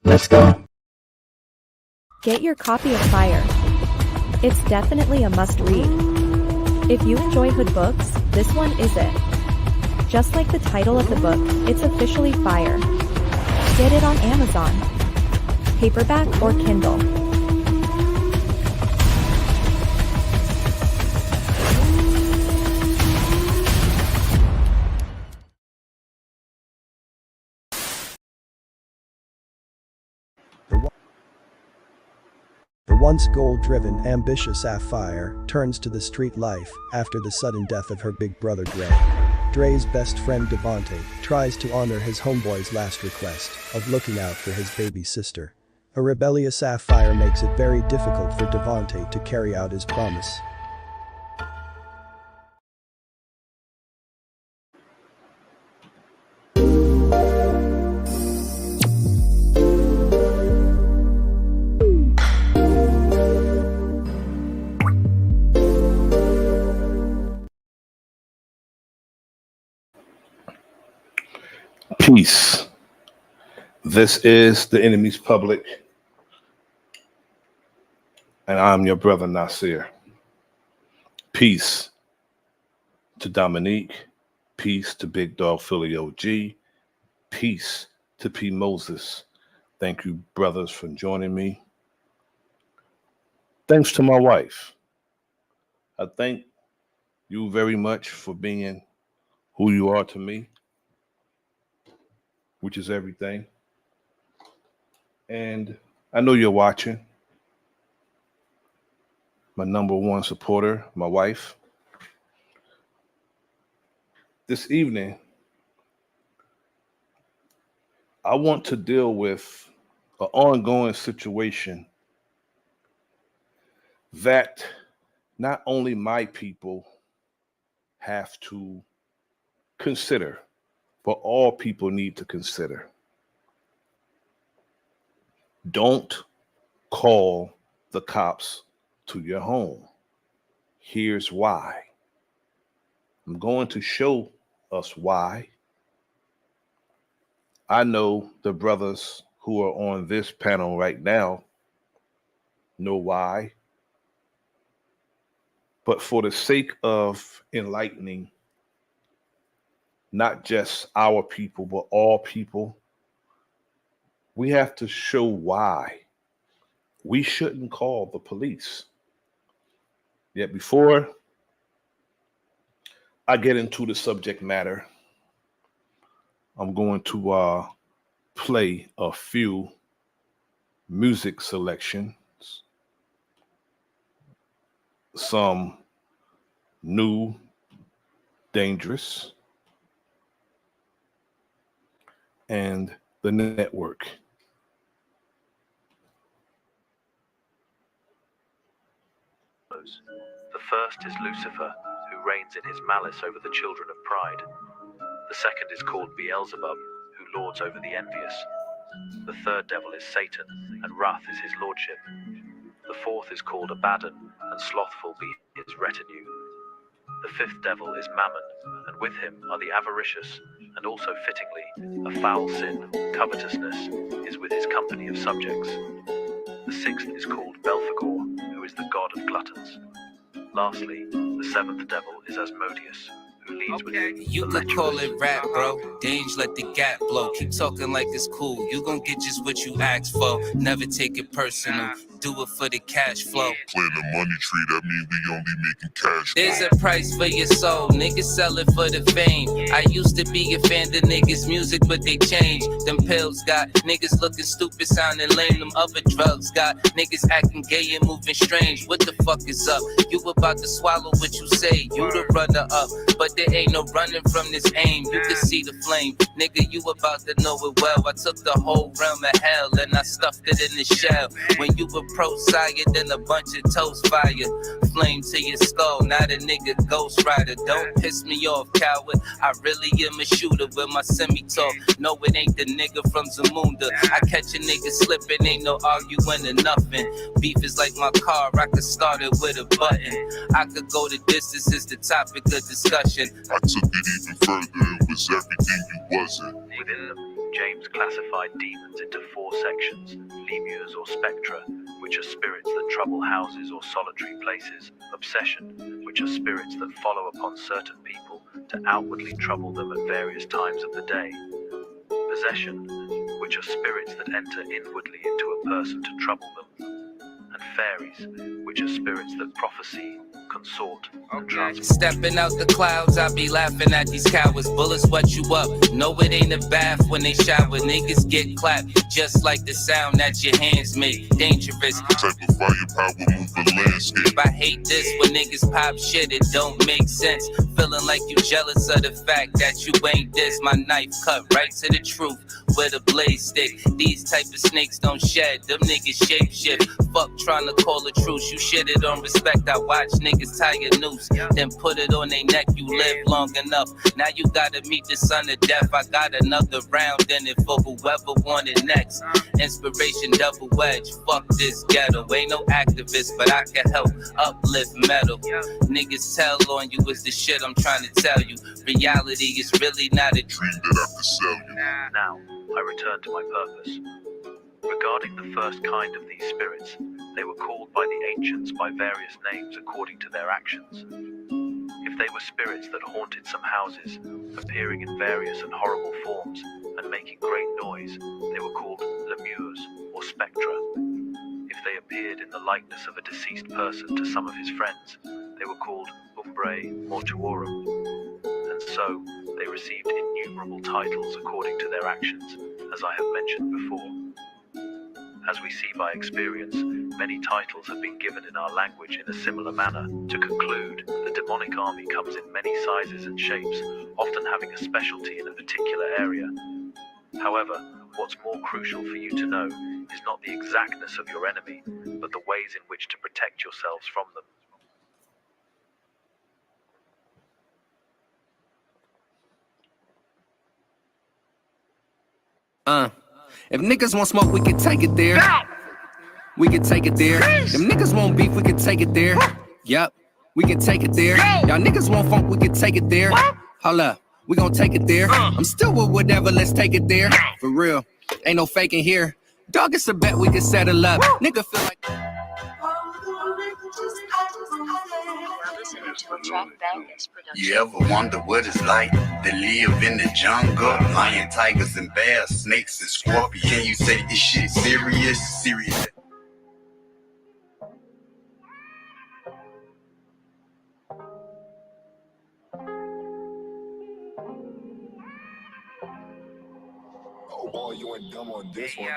Let's go. Get your copy of Fire. It's definitely a must-read. If you enjoy hood books, this one is it. Just like the title of the book, it's officially Fire. Get it on Amazon, paperback or Kindle. The once goal-driven, ambitious Sapphire turns to the street life after the sudden death of her big brother Dre. Dre's best friend Devontae tries to honor his homeboy's last request of looking out for his baby sister. A rebellious Sapphire makes it very difficult for Devontae to carry out his promise. Peace. This is the enemy's public, and I'm your brother Nasir. Peace to Dominique. Peace to Big Dog Philly OG. Peace to P. Moses. Thank you, brothers, for joining me. Thanks to my wife. I thank you very much for being who you are to me, which is everything. And I know you're watching. My number one supporter, my wife. This evening, I want to deal with an ongoing situation that not only my people have to consider, but all people need to consider. Don't call the cops to your home. Here's why. I'm going to show us why. I know the brothers who are on this panel right now know why. But for the sake of enlightening not just our people, but all people, we have to show why we shouldn't call the police. Yet before I get into the subject matter, I'm going to play a few music selections, some new, dangerous, and the network. The first is Lucifer, who reigns in his malice over the children of pride. The second is called Beelzebub, who lords over the envious. The third devil is Satan, and wrath is his lordship. The fourth is called Abaddon, and slothful be his retinue. The fifth devil is Mammon, and with him are the avaricious, and also fittingly, a foul sin, covetousness, is with his company of subjects. The sixth is called Belphegor, who is the god of gluttons. Lastly, the seventh devil is Asmodeus, who leads with you could call it rap, bro. Dange, let the gap blow. Keep talking like it's cool. You gon' get just what you asked for. Never take it personal. Do it for the cash flow. Playing the money tree, that mean we only making cash. There's a price for your soul. Niggas sell it for the fame. I used to be a fan of niggas' music, but they changed. Them pills got niggas looking stupid, sounding lame. Them other drugs got niggas acting gay and moving strange. What the fuck is up? You about to swallow what you say. You the runner up, but there ain't no running from this aim. You can see the flame. Nigga, you about to know it well. I took the whole realm of hell and I stuffed it in the shell. When you were pro-sire, then a bunch of toast fire. Flame to your skull, not a nigga ghost rider. Don't piss me off, coward. I really am a shooter with my semi-talk. No, it ain't the nigga from Zamunda. I catch a nigga slipping, ain't no arguing or nothing. Beef is like my car, I could start it with a button. I could go the distance, is the topic of discussion. I took it even further and was everything you wasn't. James classified demons into 4 sections: lemures or spectra, which are spirits that trouble houses or solitary places; obsession, which are spirits that follow upon certain people to outwardly trouble them at various times of the day; possession, which are spirits that enter inwardly into a person to trouble them; and fairies, which are spirits that prophesy, consort, and transport. Stepping out the clouds, I be laughing at these cowards. Bullets wet you up. No, it ain't a bath when they shower. Niggas get clapped just like the sound that your hands make. Dangerous. Type of firepower move the landscape. I hate this when niggas pop shit, it don't make sense. Feeling like you jealous of the fact that you ain't this. My knife cut right to the truth with a blade stick. These type of snakes don't shed, them niggas shape shift. Fuck trying to call a truce, you shitted on respect. I watch niggas tie a noose, then put it on their neck. You live long enough, now you gotta meet the son of death. I got another round in it for whoever wanted next. Inspiration double wedge, fuck this ghetto. Ain't no activist, but I can help uplift metal. Niggas tell on you is the shit I'm trying to tell you. Reality is really not a Dream that I could sell you. Now, I return to my purpose. Regarding the first kind of these spirits, they were called by the ancients by various names according to their actions. If they were spirits that haunted some houses, appearing in various and horrible forms and making great noise, they were called lemures or spectra. If they appeared in the likeness of a deceased person to some of his friends, they were called umbrae mortuorum. And so, they received innumerable titles according to their actions, as I have mentioned before. As we see by experience, many titles have been given in our language in a similar manner. To conclude, the demonic army comes in many sizes and shapes, often having a specialty in a particular area. However, what's more crucial for you to know is not the exactness of your enemy, but the ways in which to protect yourselves from them. If niggas want smoke, we can take it there. We can take it there. If niggas want beef, we can take it there. Yup, we can take it there. Y'all niggas want funk, we can take it there. Hold up, we gon' take it there. I'm still with whatever, let's take it there. For real, ain't no faking here. Dog, it's a bet we can settle up. Nigga feel like... You ever wonder what it's like to live in the jungle? Lion, tigers, and bears, snakes, and scorpions. Can you take this shit serious? Serious.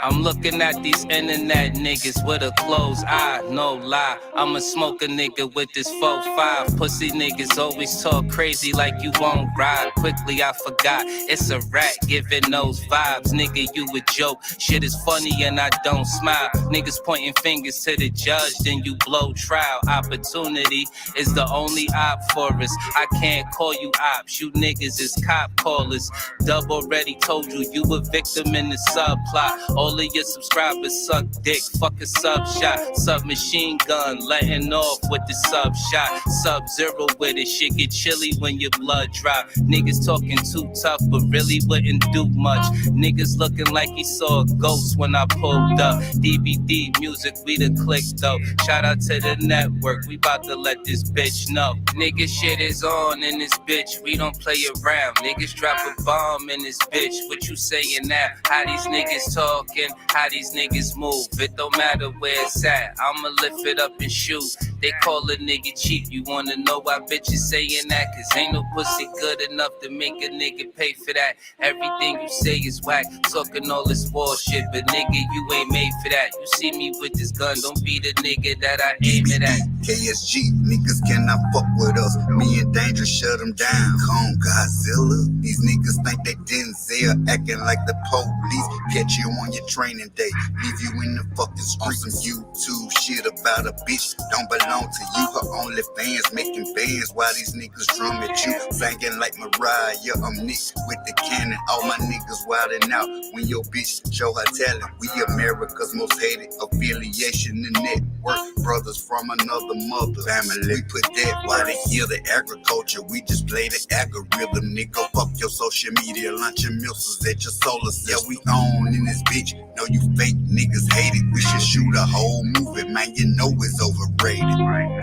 I'm looking at these internet niggas with a closed eye, no lie. I'ma smoke a nigga with this 4-5. Pussy niggas always talk crazy like you won't ride. Quickly I forgot, it's a rat giving those vibes. Nigga, you a joke, shit is funny and I don't smile. Niggas pointing fingers to the judge, then you blow trial. Opportunity is the only op for us. I can't call you ops, you niggas is cop callers. Dub already told you, you a victim in the subplot. All of your subscribers suck dick, fuck a sub shot. Submachine gun, letting off with the sub shot. Sub-zero with it, shit get chilly when your blood drop. Niggas talking too tough, but really wouldn't do much. Niggas looking like he saw a ghost when I pulled up. DVD music, we the click though. Shout out to the network, we about to let this bitch know. Nigga shit is on in this bitch, we don't play around. Niggas drop a bomb in this bitch, what you saying now? How these niggas talking, how these niggas move. It don't matter where it's at, I'ma lift it up and shoot. They call a nigga cheap, you wanna know why bitches saying that? Cause ain't no pussy good enough to make a nigga pay for that. Everything you say is whack, talking all this bullshit, but nigga, you ain't made for that. You see me with this gun, don't be the nigga that I aim it at. KSG, niggas cannot fuck with us. Me and Danger shut them down. Cone Godzilla, these niggas think they Denzel, acting like the police. Catch you on your training day, leave you in the fucking street. Some YouTube shit about a bitch, don't belong to you. Her only fans making bands while these niggas drum at you. Singing like Mariah, I'm Nick with the cannon. All my niggas wildin' out when your bitch show her talent. We America's most hated affiliation in net. work. Brothers from another mother. Family, we put that while they hear the agriculture. We just play the algorithm, nigga. Fuck your social media, launching missiles at your solar system. Yeah, we own in this bitch. Know you fake niggas hate it. We should shoot a whole movie, man. You know it's overrated.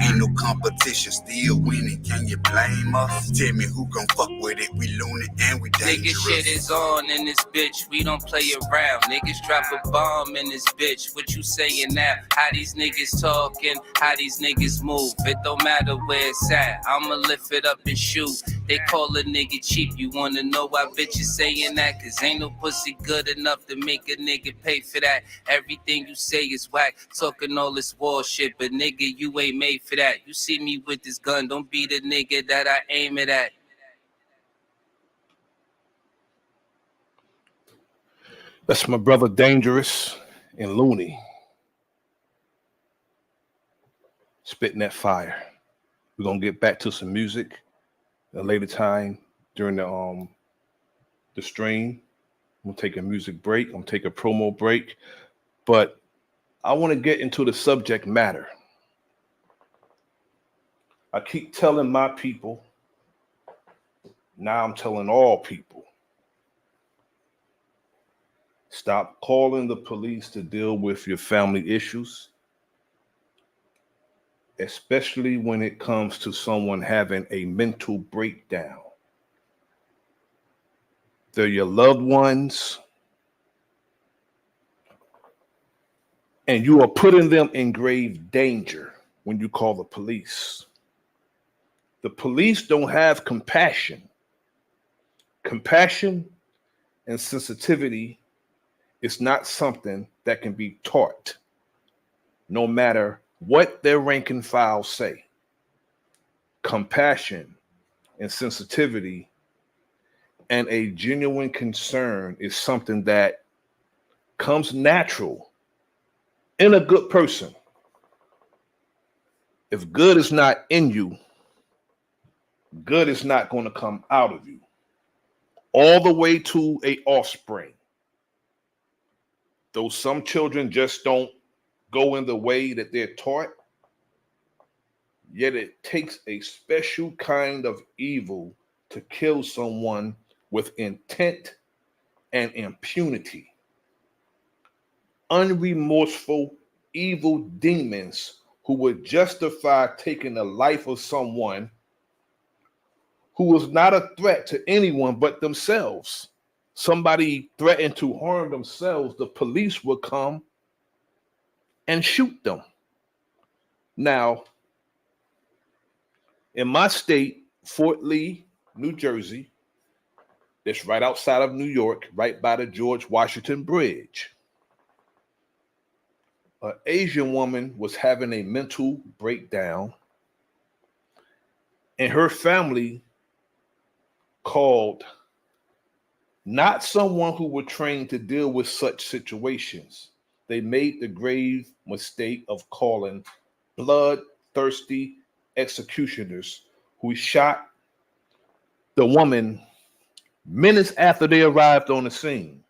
Ain't no competition, still winning. Can you blame us? Tell me who gon' fuck with it. We loony and we dangerous. Nigga, shit is on in this bitch. We don't play around. Niggas drop a bomb in this bitch. What you saying now? How these niggas talking? How these niggas move? It don't matter where it's at. I'ma lift it up and shoot. They call a nigga cheap. You wanna know why bitches saying that? Cause ain't no pussy good enough to make a nigga pay for that. Everything you say is whack. Talking all this war shit, but nigga, you ain't made for that. You see me with this gun, don't be the nigga that I aim it at. That's my brother Dangerous and Looney. Spitting that fire. We're gonna get back to some music at a later time during the stream. I'm gonna take a music break. I'm gonna take a promo break, but I want to get into the subject matter. I keep telling my people, now I'm telling all people, stop calling the police to deal with your family issues, especially when it comes to someone having a mental breakdown. They're your loved ones, and you are putting them in grave danger when you call the police. The police don't have compassion. Compassion and sensitivity is not something that can be taught, no matter what their rank and file say. Compassion and sensitivity and a genuine concern is something that comes natural in a good person. If good is not in you, good is not going to come out of you, all the way to a offspring. Though some children just don't go in the way that they're taught, yet it takes a special kind of evil to kill someone with intent and impunity. Unremorseful, evil demons who would justify taking the life of someone who was not a threat to anyone but themselves. Somebody threatened to harm themselves, the police would come and shoot them. Now, in my state, Fort Lee, New Jersey, that's right outside of New York, right by the George Washington Bridge, an Asian woman was having a mental breakdown, and her family called not someone who were trained to deal with such situations. They made the grave mistake of calling bloodthirsty executioners who shot the woman minutes after they arrived on the scene.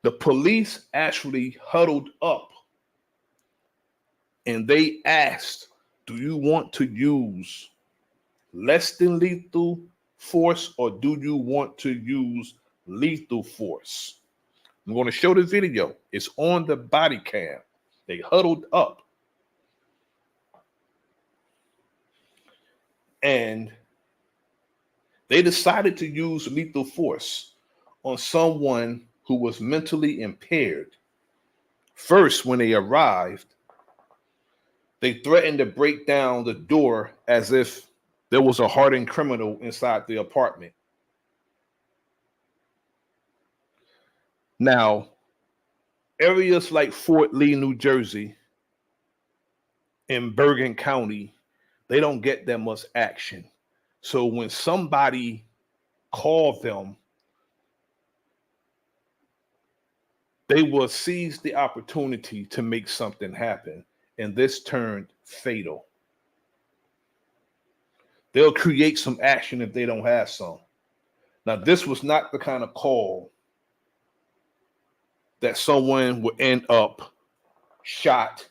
The police actually huddled up and they asked, do you want to use less than lethal force or do you want to use lethal force? I'm going to show the video. It's on the body cam. They huddled up. And they decided to use lethal force on someone who was mentally impaired. First, when they arrived, they threatened to break down the door as if there was a hardened criminal inside the apartment. Now, areas like Fort Lee, New Jersey, and Bergen County, they don't get that much action. So when somebody called them, they will seize the opportunity to make something happen. And this turned fatal. They'll create some action if they don't have some. Now, this was not the kind of call that someone would end up shot,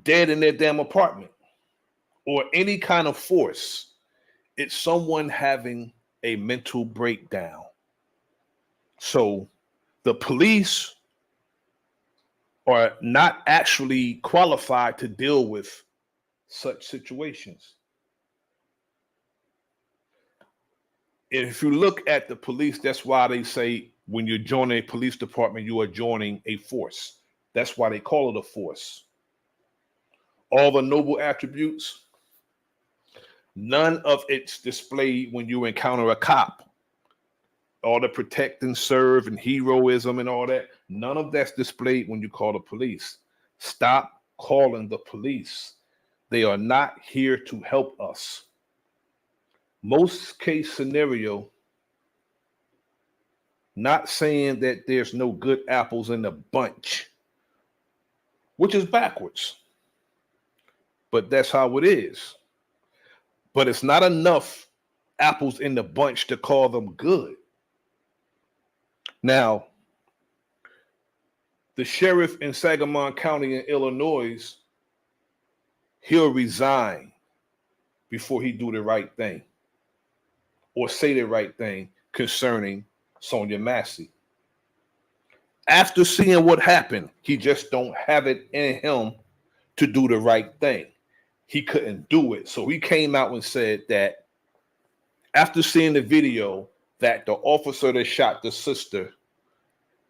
dead in their damn apartment, or any kind of force, it's someone having a mental breakdown. So the police are not actually qualified to deal with such situations. If you look at the police, that's why they say when you're joining a police department, you are joining a force. That's why they call it a force. All the noble attributes, none of it's displayed when you encounter a cop. All the protect and serve and heroism and all that, none of that's displayed when you call the police. Stop calling the police. They are not here to help us. Most case scenario, not saying that there's no good apples in the bunch, which is backwards, but that's how it is. But it's not enough apples in the bunch to call them good. Now, the sheriff in Sangamon County in Illinois, he'll resign before he do the right thing or say the right thing concerning Sonia Massey. After seeing what happened, he just don't have it in him to do the right thing. He couldn't do it. So he came out and said that after seeing the video, that the officer that shot the sister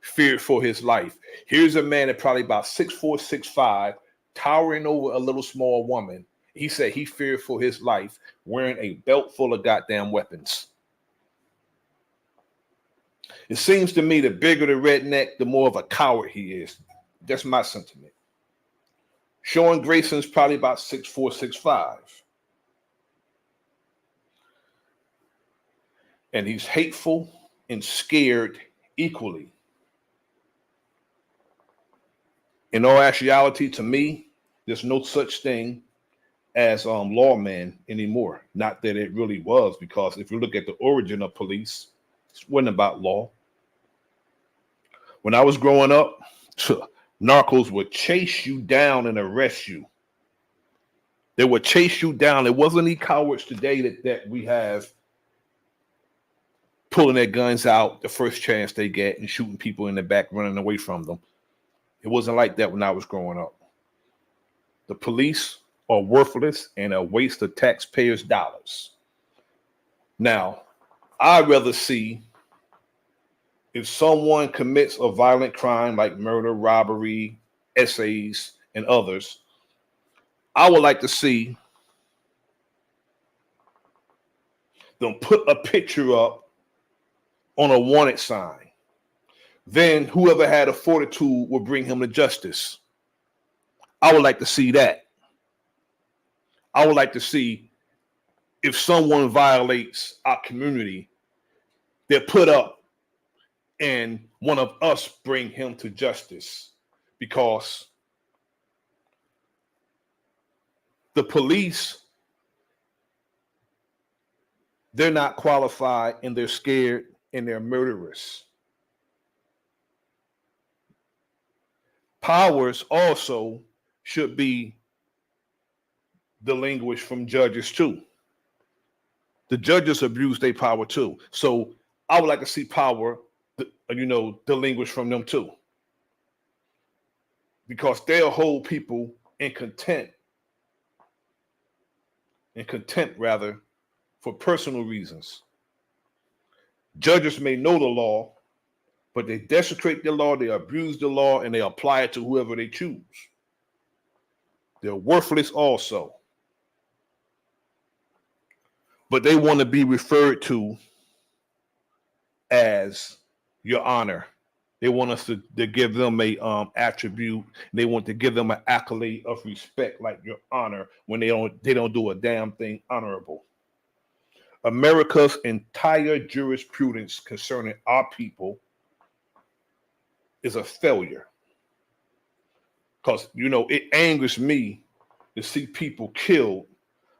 feared for his life. Here's a man that probably about 6'4", 6'5", towering over a little small woman. He said he feared for his life, wearing a belt full of goddamn weapons. It seems to me the bigger the redneck, the more of a coward he is. That's my sentiment. Sean Grayson's probably about 6'4", 6'5". And he's hateful and scared equally. In all actuality, to me, there's no such thing as lawman anymore. Not that it really was, because if you look at the origin of police, it wasn't about law. When I was growing up, narcos would chase you down and arrest you. They would chase you down. There wasn't any cowards today that we have pulling their guns out the first chance they get and shooting people in the back, running away from them. It wasn't like that when I was growing up. The police are worthless and a waste of taxpayers' dollars. Now, I'd rather see if someone commits a violent crime like murder, robbery, essays, and others, I would like to see them put a picture up on a wanted sign. Then whoever had a fortitude will bring him to justice. I would like to see that. I would like to see if someone violates our community, they're put up and one of us bring him to justice, because the police, they're not qualified and they're scared and they're murderous. Powers also should be delinquished from judges too. The judges abuse their power too. So I would like to see power, delinquished from them too. Because they'll hold people in contempt for personal reasons. Judges may know the law, but they desecrate the law, they abuse the law, and they apply it to whoever they choose. They're worthless also. But they want to be referred to as Your Honor. They want us to give them a attribute. They want to give them an accolade of respect, like Your Honor, when they don't do a damn thing honorable. America's entire jurisprudence concerning our people is a failure. Because, it angers me to see people killed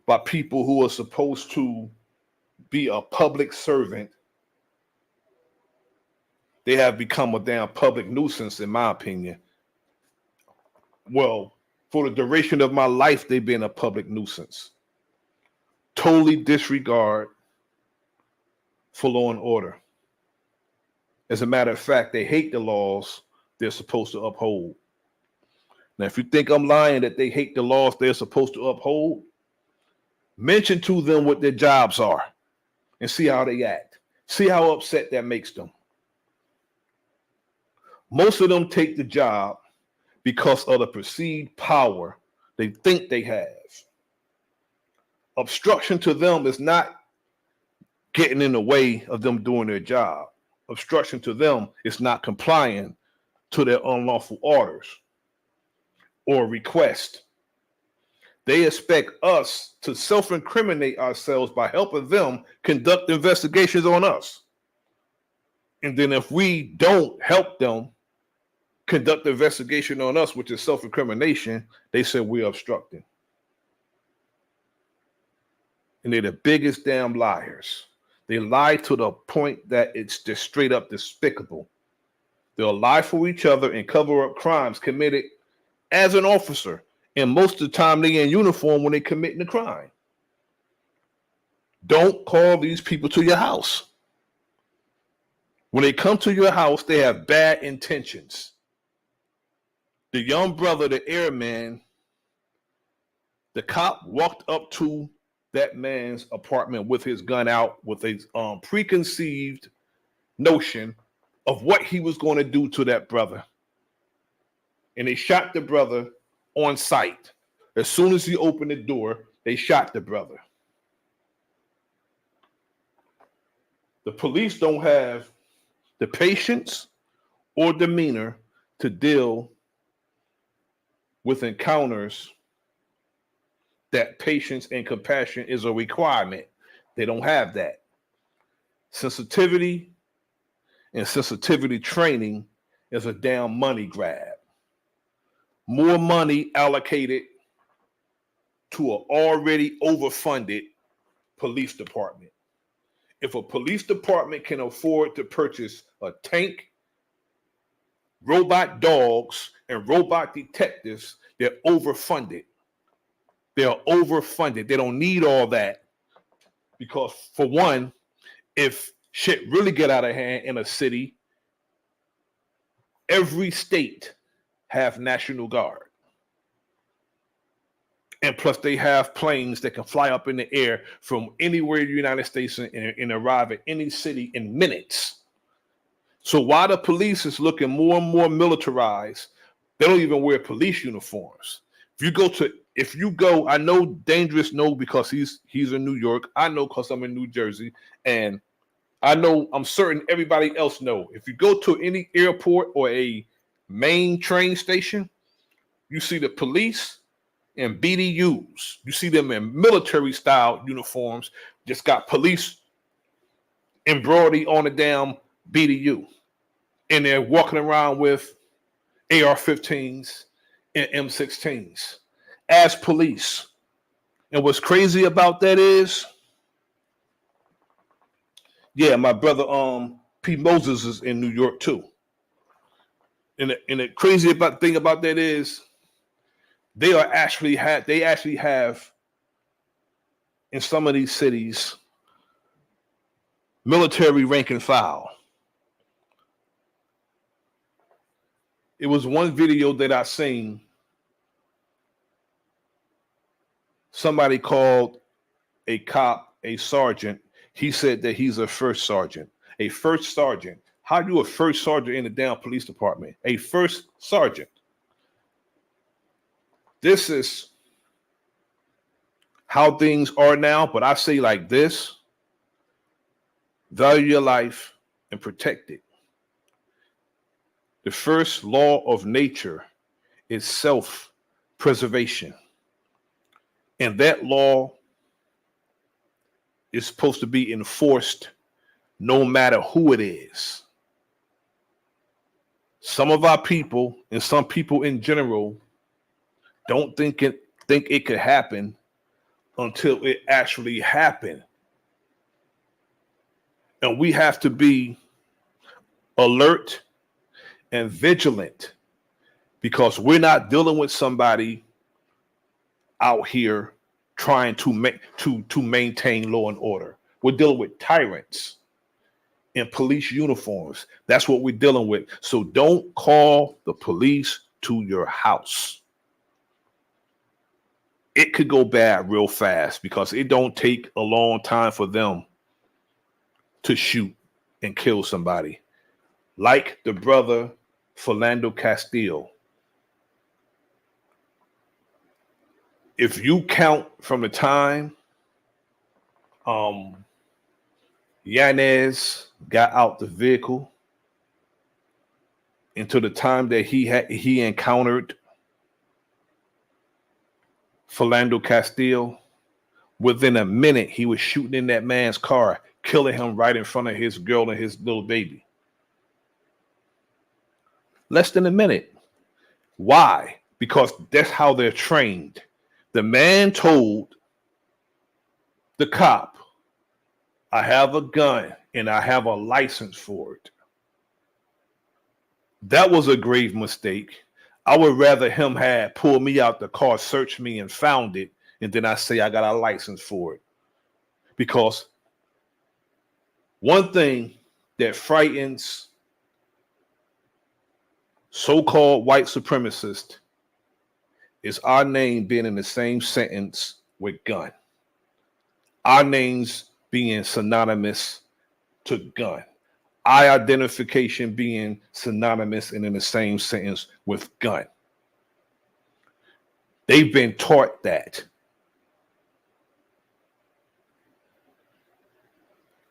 by people who are supposed to be a public servant. They have become a damn public nuisance, in my opinion. Well, for the duration of my life, they've been a public nuisance. Totally disregard for law and order. As a matter of fact, they hate the laws they're supposed to uphold. Now, if you think I'm lying that they hate the laws they're supposed to uphold, mention to them what their jobs are and see how they act. See how upset that makes them. Most of them take the job because of the perceived power they think they have. Obstruction to them is not getting in the way of them doing their job. Obstruction to them is not complying to their unlawful orders or request. They expect us to self-incriminate ourselves by helping them conduct investigations on us. And then if we don't help them conduct the investigation on us, which is self-incrimination, they say we're obstructing. And they're the biggest damn liars. They lie to the point that it's just straight up despicable. They'll lie for each other and cover up crimes committed as an officer. And most of the time they're in uniform when they're committing the crime. Don't call these people to your house. When they come to your house, they have bad intentions. The young brother, the airman, the cop walked up to that man's apartment with his gun out with a preconceived notion of what he was going to do to that brother. And they shot the brother on sight. As soon as he opened the door, they shot the brother. The police don't have the patience or demeanor to deal with encounters that patience and compassion is a requirement. They don't have that. Sensitivity and sensitivity training is a damn money grab. More money allocated to an already overfunded police department. If a police department can afford to purchase a tank, robot dogs, and robot detectives, they're overfunded. They're overfunded. They don't need all that because, for one, if shit really get out of hand in a city, every state have National Guard. And plus they have planes that can fly up in the air from anywhere in the United States and arrive at any city in minutes. So while the police is looking more and more militarized, they don't even wear police uniforms. If you go, I know Dangerous know because he's in New York. I know because I'm in New Jersey. And I'm certain everybody else know. If you go to any airport or a main train station, you see the police and BDUs. You see them in military style uniforms, just got police embroidered on the damn BDU. And they're walking around with AR-15s and M16s as police. And what's crazy about that is, yeah, my brother P. Moses is in New York too. And the crazy thing about that is they actually have in some of these cities military rank and file. It was one video that I seen. Somebody called a cop a sergeant. He said that he's a first sergeant. A first sergeant. How are you a first sergeant in the damn police department? A first sergeant. This is how things are now, but I say like this: value your life and protect it. The first law of nature is self-preservation. And that law is supposed to be enforced no matter who it is. Some of our people and some people in general don't think it could happen until it actually happened. And we have to be alert and vigilant because we're not dealing with somebody out here trying to maintain law and order. We're dealing with tyrants in police uniforms. That's what we're dealing with. So don't call the police to your house. It could go bad real fast because it don't take a long time for them to shoot and kill somebody. Like the brother Philando Castile. If you count from the time Yanez got out the vehicle until the time that he encountered Philando Castile, within a minute he was shooting in that man's car, killing him right in front of his girl and his little baby. Less than a minute. Why? Because that's how they're trained. The man told the cop, I have a gun and I have a license for it. That was a grave mistake. I would rather him had pulled me out the car, searched me and found it, and then I say I got a license for it. Because one thing that frightens so-called white supremacists is our name being in the same sentence with gun. Our names being synonymous to gun. Our identification being synonymous and in the same sentence with gun. They've been taught that.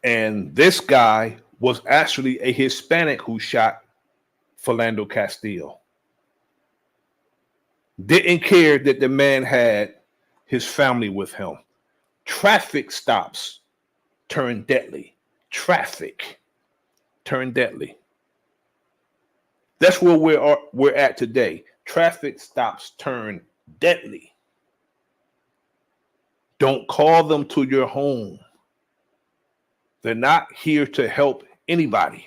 And this guy was actually a Hispanic who shot Philando Castile. Didn't care that the man had his family with him. Traffic stops turn deadly. Traffic turn deadly. That's where we're at today. Traffic stops turn deadly. Don't call them to your home. They're not here to help anybody.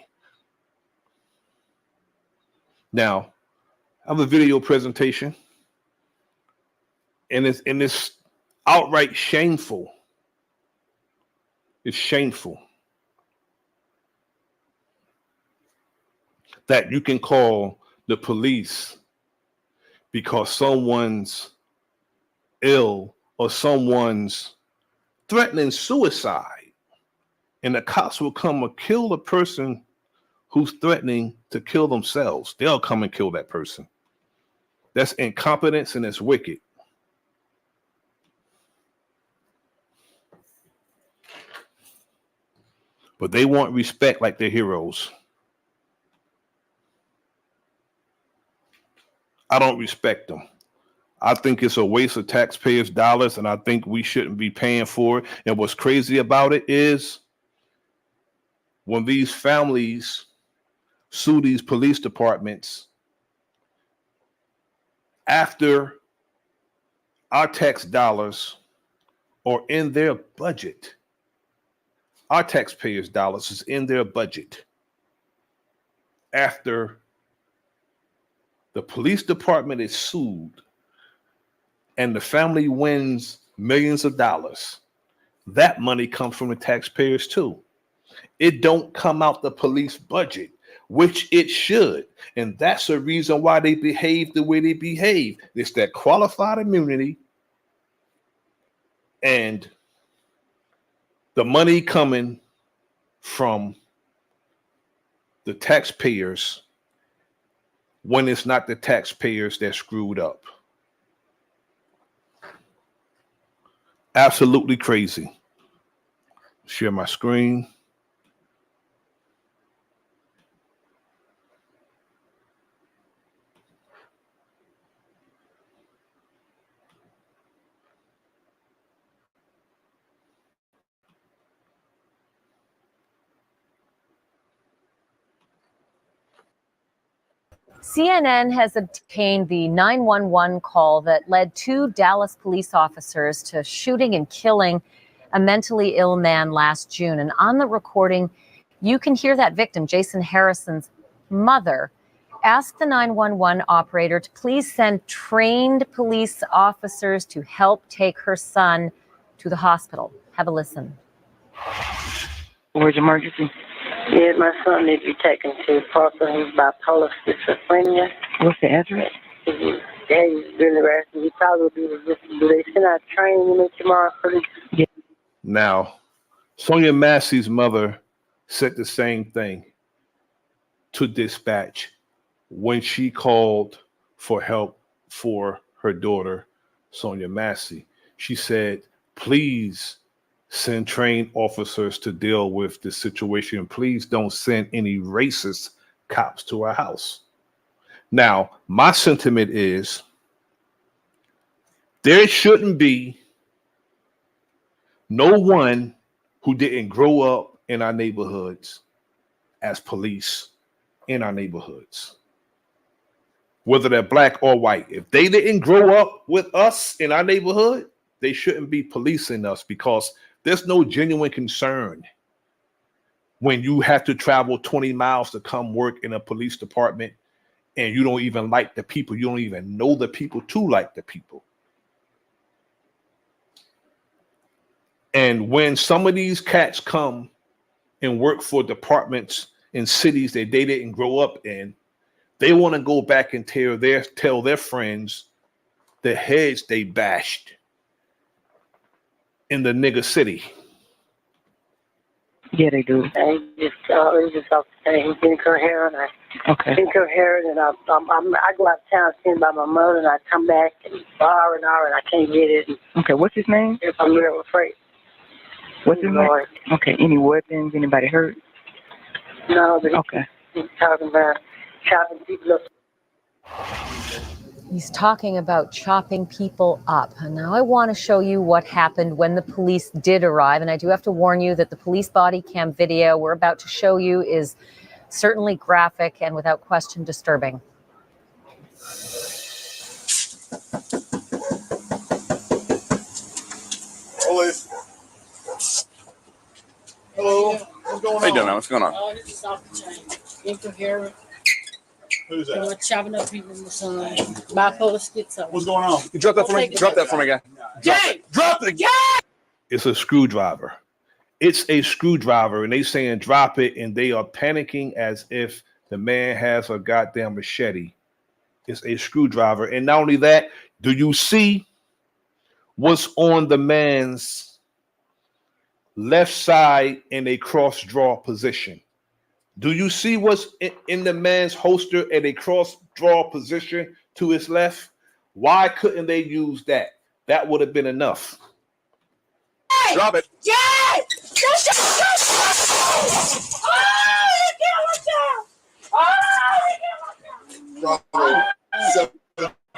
Now, I have a video presentation, and it's outright shameful. It's shameful that you can call the police because someone's ill or someone's threatening suicide, and the cops will come and kill the person who's threatening to kill themselves. They'll come and kill that person. That's incompetence and it's wicked. But they want respect like they're heroes. I don't respect them. I think it's a waste of taxpayers' dollars, and I think we shouldn't be paying for it. And what's crazy about it is when these families sue these police departments after our tax dollars are in their budget. Our taxpayers' dollars is in their budget. After the police department is sued and the family wins millions of dollars, that money comes from the taxpayers too. It don't come out the police budget, which it should. And that's the reason why they behave the way they behave. It's that qualified immunity and the money coming from the taxpayers when it's not the taxpayers that screwed up. Absolutely crazy. Share my screen. CNN has obtained the 911 call that led two Dallas police officers to shooting and killing a mentally ill man last June. And on the recording, you can hear that victim, Jason Harrison's mother, asked the 911 operator to please send trained police officers to help take her son to the hospital. Have a listen. Where's emergency? Yeah, my son needs to be taken to Parker. He's bipolar schizophrenia. What's the address? Yeah, he's really rational. He probably be resistant. Do they send out training in tomorrow, police? Yeah. Now, Sonia Massey's mother said the same thing to dispatch when she called for help for her daughter, Sonia Massey. She said, please send trained officers to deal with this situation. Please don't send any racist cops to our house. Now, my sentiment is there shouldn't be no one who didn't grow up in our neighborhoods as police in our neighborhoods, whether they're black or white. If they didn't grow up with us in our neighborhood, they shouldn't be policing us, because there's no genuine concern when you have to travel 20 miles to come work in a police department and you don't even like the people. You don't even know the people to like the people. And when some of these cats come and work for departments in cities that they didn't grow up in, they want to go back and tell their friends the heads they bashed in the nigger city. Yeah, they do. He's just off the chain. He's incoherent. Okay. Incoherent, and I go out of town, stand by my mother, and I come back and R, and I can't get it. Okay, what's his name? I'm real afraid. What's his name? Okay, any weapons? Anybody hurt? No, but okay. He's talking about chopping people up. He's talking about chopping people up. And now I want to show you what happened when the police did arrive. And I do have to warn you that the police body cam video we're about to show you is certainly graphic and without question disturbing. Hello. What's going on? How you doing, man? What's going on? Oh, this is off the chain. Incoherent. Who's that? We're chopping up people in the sun. Bipolar schizo. What's going on? You drop that for me. Drop that for me, guy. Jay! Drop the guy. It's a screwdriver. It's a screwdriver, and they saying drop it, and they are panicking as if the man has a goddamn machete. It's a screwdriver. And not only that, do you see what's on the man's left side in a cross draw position? Do you see what's in the man's holster at a cross draw position to his left? Why couldn't they use that? That would have been enough. Drop it. Jay!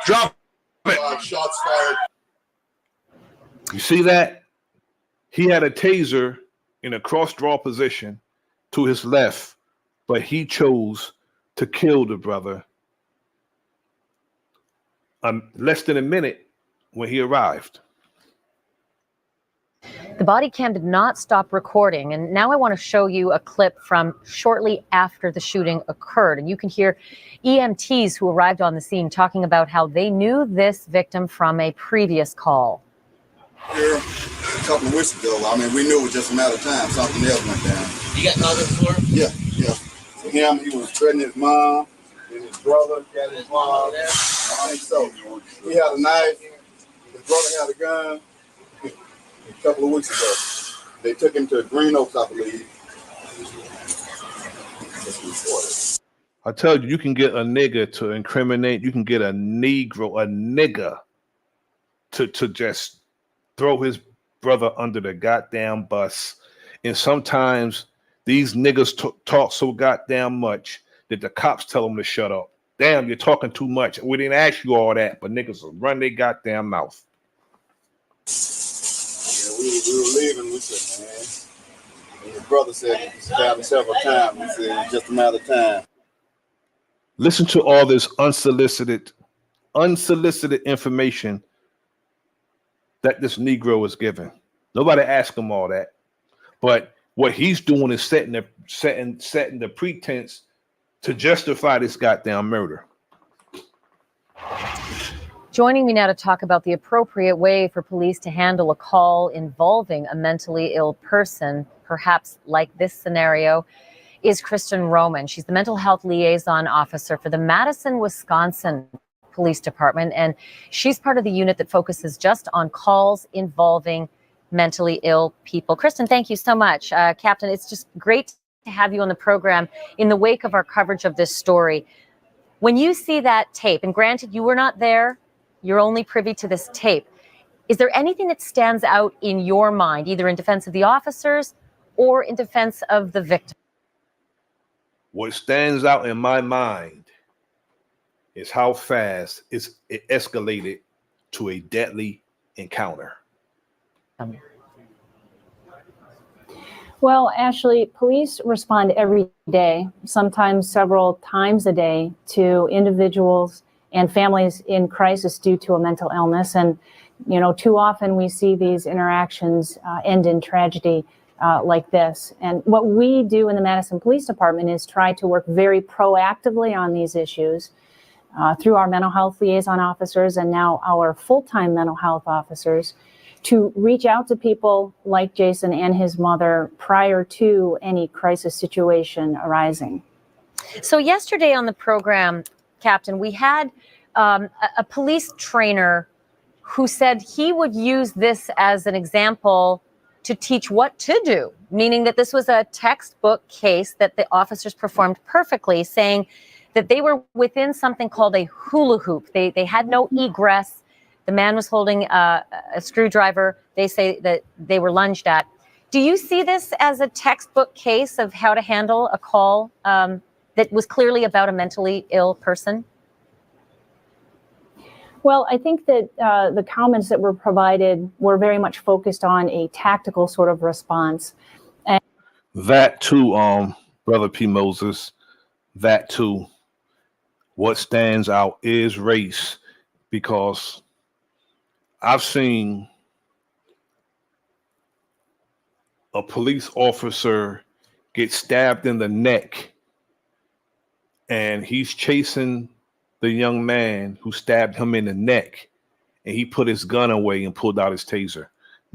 Drop it. Shots fired. You see that? He had a taser in a cross draw position to his left, but he chose to kill the brother less than a minute when he arrived. The body cam did not stop recording, and now I want to show you a clip from shortly after the shooting occurred. And you can hear EMTs who arrived on the scene talking about how they knew this victim from a previous call. Here, a couple of weeks ago, I mean, we knew it was just a matter of time. Something else went down. You got another floor? Yeah. For him, he was threatening his mom, and his brother got his mom. I think so. He had a knife. His brother had a gun. A couple of weeks ago, they took him to Green Oaks, I believe. I tell you, you can get a nigga to incriminate. You can get a nigga to just throw his brother under the goddamn bus. And sometimes these niggas talk so goddamn much that the cops tell them to shut up. Damn, you're talking too much. We didn't ask you all that, but niggas will run their goddamn mouth. We were leaving. We said, man. And his brother said it happened several times. We said it was just a matter of time. Listen to all this unsolicited information that this Negro is giving. Nobody asked him all that, but what he's doing is setting the pretense to justify this goddamn murder. Joining me now to talk about the appropriate way for police to handle a call involving a mentally ill person, perhaps like this scenario, is Kristen Roman. She's the mental health liaison officer for the Madison, Wisconsin Police Department, and she's part of the unit that focuses just on calls involving mentally ill people. Kristen, thank you so much. Captain, it's just great to have you on the program in the wake of our coverage of this story. When you see that tape, and granted you were not there, you're only privy to this tape, is there anything that stands out in your mind, either in defense of the officers or in defense of the victim? What stands out in my mind is how fast it escalated to a deadly encounter. Well, Ashley, police respond every day, sometimes several times a day, to individuals and families in crisis due to a mental illness. And, you know, too often we see these interactions end in tragedy like this. And what we do in the Madison Police Department is try to work very proactively on these issues through our mental health liaison officers and now our full-time mental health officers to reach out to people like Jason and his mother prior to any crisis situation arising. So yesterday on the program, Captain, we had a police trainer who said he would use this as an example to teach what to do, meaning that this was a textbook case that the officers performed perfectly, saying that they were within something called a hula hoop. They had no egress. The man was holding a screwdriver. They say that they were lunged at. Do you see this as a textbook case of how to handle a call that was clearly about a mentally ill person? Well, I think that the comments that were provided were very much focused on a tactical sort of response. And that too, Brother P. Moses, that too, what stands out is race, because I've seen a police officer get stabbed in the neck and he's chasing the young man who stabbed him in the neck, and he put his gun away and pulled out his taser.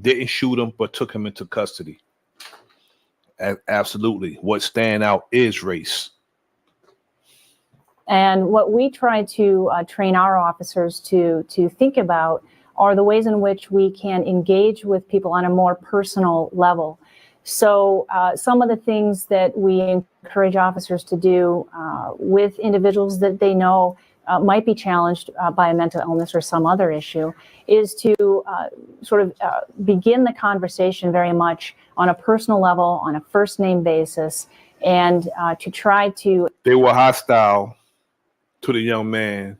Didn't shoot him, but took him into custody. Absolutely. What stands out is race. And what we try to train our officers to think about are the ways in which we can engage with people on a more personal level. So some of the things that we encourage officers to do with individuals that they know might be challenged by a mental illness or some other issue is to begin the conversation very much on a personal level, on a first name basis, and to try to... They were hostile to the young man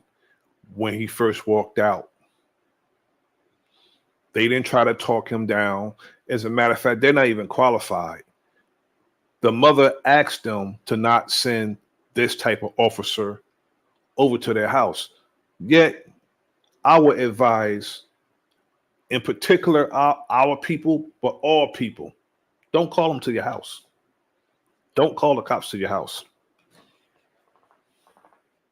when he first walked out. They didn't try to talk him down. As a matter of fact, they're not even qualified. The mother asked them to not send this type of officer over to their house. Yet, I would advise, in particular, our people, but all people, don't call them to your house. Don't call the cops to your house.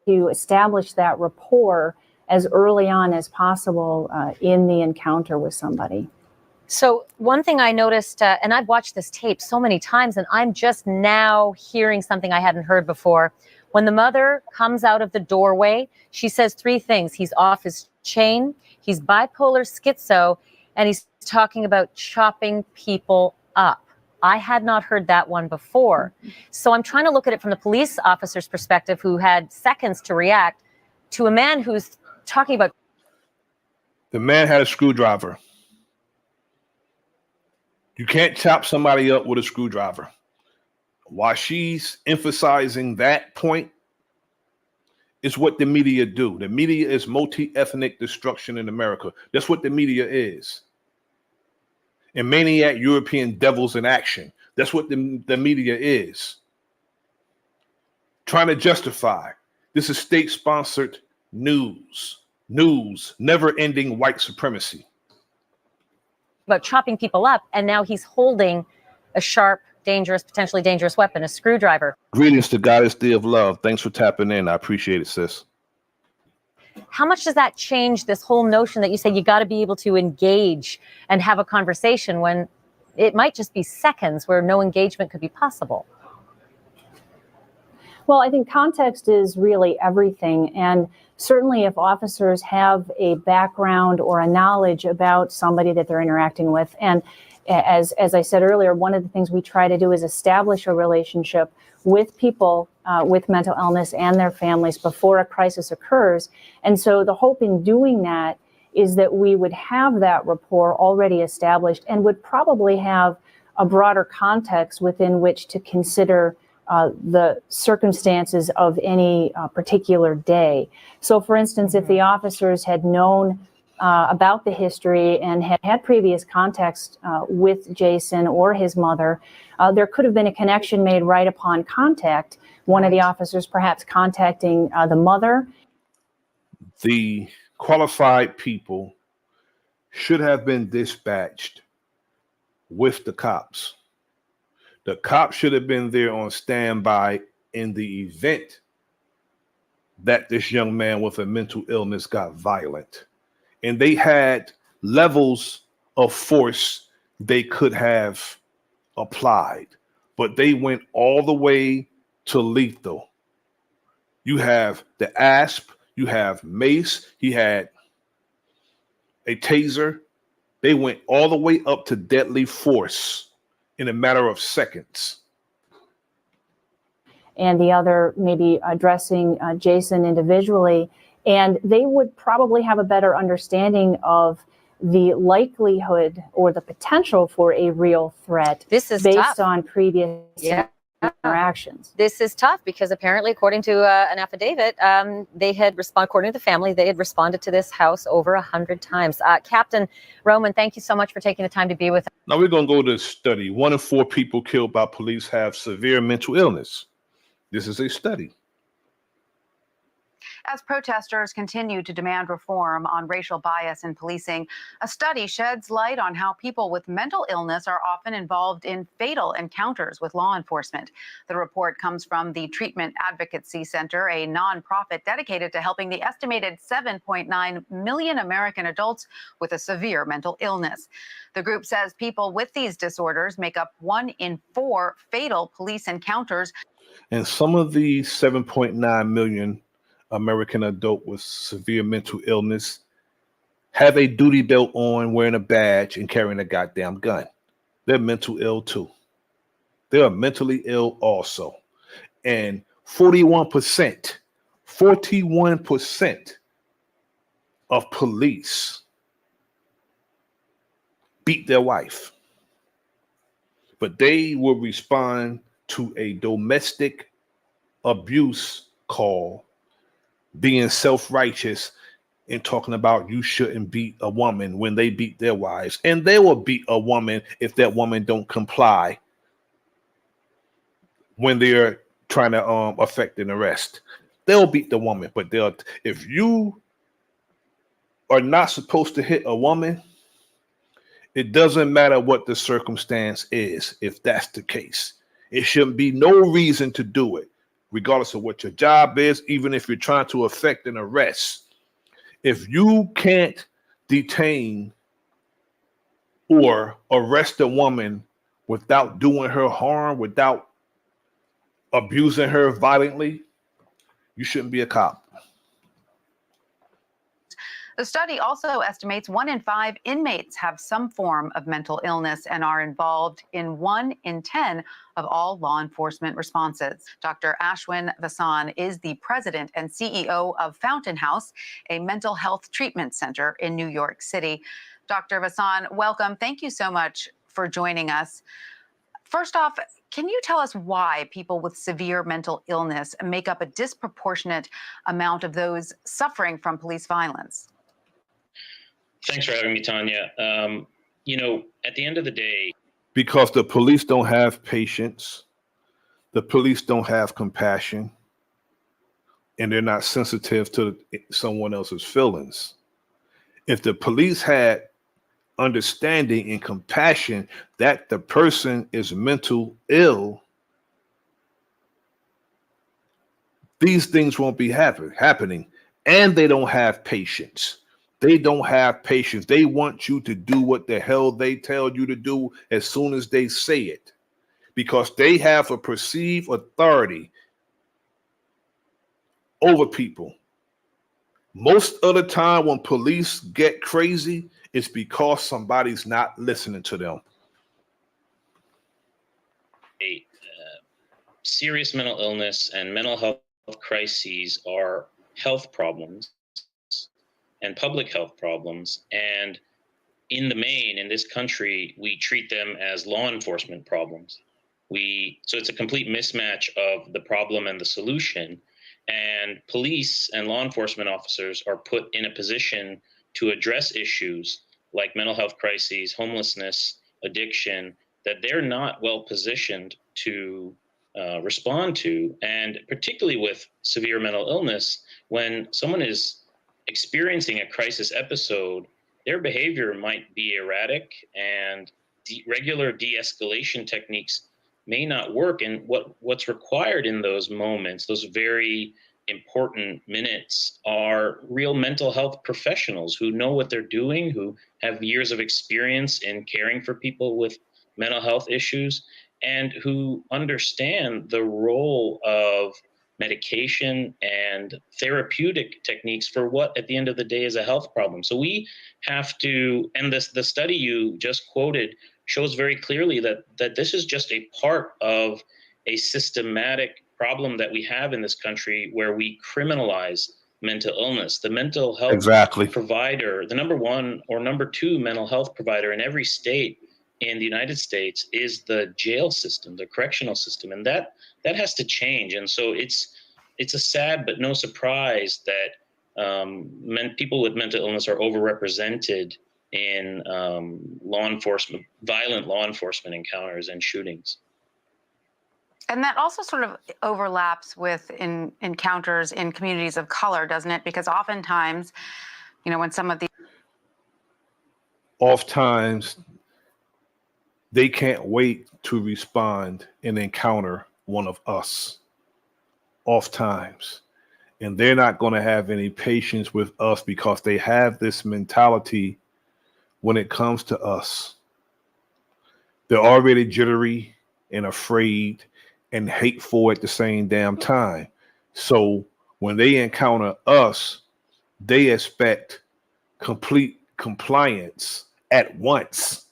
To establish that rapport as early on as possible in the encounter with somebody. So one thing I noticed, and I've watched this tape so many times, and I'm just now hearing something I hadn't heard before. When the mother comes out of the doorway, she says three things. He's off his chain, he's bipolar schizo, and he's talking about chopping people up. I had not heard that one before. So I'm trying to look at it from the police officer's perspective, who had seconds to react, to a man who's talking about... The man had a screwdriver. You can't chop somebody up with a screwdriver. While she's emphasizing that point, is what the media do. The media is multi-ethnic destruction in America. That's what the media is. And maniac European devils in action. That's what the media is. Trying to justify. This is state-sponsored news. News, never-ending white supremacy. About chopping people up, and now he's holding a sharp potentially dangerous weapon, a screwdriver. Greetings to Goddess Day of Love. Thanks for tapping in. I appreciate it, sis. How much does that change this whole notion that you say you got to be able to engage and have a conversation when it might just be seconds where no engagement could be possible? Well, I think context is really everything. And certainly if officers have a background or a knowledge about somebody that they're interacting with, and as I said earlier, one of the things we try to do is establish a relationship with people with mental illness and their families before a crisis occurs. And so the hope in doing that is that we would have that rapport already established and would probably have a broader context within which to consider the circumstances of any particular day. So for instance, if the officers had known about the history and had previous context with Jason or his mother, there could have been a connection made right upon contact, one of the officers perhaps contacting the mother. The qualified people should have been dispatched with the cops. The cops should have been there on standby in the event that this young man with a mental illness got violent. And they had levels of force they could have applied, but they went all the way to lethal. You have the ASP, you have mace, he had a taser. They went all the way up to deadly force in a matter of seconds. And the other maybe addressing Jason individually. And they would probably have a better understanding of the likelihood or the potential for a real threat. This is based tough. on previous interactions. This is tough because apparently, according to an affidavit, they had according to the family, they had responded to this house over 100 times. Captain Roman, thank you so much for taking the time to be with us. Now we're going to go to a study. 1 in 4 people killed by police have severe mental illness. This is a study. As protesters continue to demand reform on racial bias in policing, a study sheds light on how people with mental illness are often involved in fatal encounters with law enforcement. The report comes from the Treatment Advocacy Center, a nonprofit dedicated to helping the estimated 7.9 million American adults with a severe mental illness. The group says people with these disorders make up 1 in 4 fatal police encounters. And some of the 7.9 million American adult with severe mental illness have a duty belt on, wearing a badge, and carrying a goddamn gun. They're mental ill too. They are mentally ill also. And 41% of police beat their wife. But they will respond to a domestic abuse call, being self-righteous and talking about you shouldn't beat a woman when they beat their wives. And they will beat a woman if that woman don't comply when they're trying to effect an arrest. They'll beat the woman, but if you are not supposed to hit a woman, it doesn't matter what the circumstance is. If that's the case, it shouldn't be no reason to do it, regardless of what your job is, even if you're trying to effect an arrest. If you can't detain or arrest a woman without doing her harm, without abusing her violently, you shouldn't be a cop. The study also estimates 1 in 5 inmates have some form of mental illness and are involved in 1 in 10 of all law enforcement responses. Dr. Ashwin Vasan is the president and CEO of Fountain House, a mental health treatment center in New York City. Dr. Vasan, welcome. Thank you so much for joining us. First off, can you tell us why people with severe mental illness make up a disproportionate amount of those suffering from police violence? Thanks for having me, Tanya. At the end of the day, because the police don't have patience, the police don't have compassion, and they're not sensitive to someone else's feelings. If the police had understanding and compassion that the person is mental ill, these things won't be happening. And they don't have patience. They don't have patience. They want you to do what the hell they tell you to do as soon as they say it, because they have a perceived authority over people. Most of the time when police get crazy, it's because somebody's not listening to them. Serious mental illness and mental health crises are health problems and public health problems. And in the main, in this country, we treat them as law enforcement problems. So it's a complete mismatch of the problem and the solution. And police and law enforcement officers are put in a position to address issues like mental health crises, homelessness, addiction, that they're not well positioned to respond to. And particularly with severe mental illness, when someone is experiencing a crisis episode, their behavior might be erratic, and regular de-escalation techniques may not work. And what's required in those moments, those very important minutes, are real mental health professionals who know what they're doing, who have years of experience in caring for people with mental health issues, and who understand the role of medication and therapeutic techniques for what at the end of the day is a health problem. So we have to, and the study you just quoted shows very clearly that this is just a part of a systematic problem that we have in this country, where we criminalize mental illness. The mental health provider, the number one or number two mental health provider in every state in the United States, is the jail system, the correctional system, and that has to change. And so it's a sad but no surprise that people with mental illness are overrepresented in violent law enforcement encounters and shootings. And that also sort of overlaps with encounters in communities of color, doesn't it? Because oftentimes, when some of these... Oftentimes, they can't wait to respond and encounter one of us. Oftentimes. And they're not going to have any patience with us because they have this mentality when it comes to us. They're already jittery and afraid and hateful at the same damn time. So when they encounter us, they expect complete compliance at once.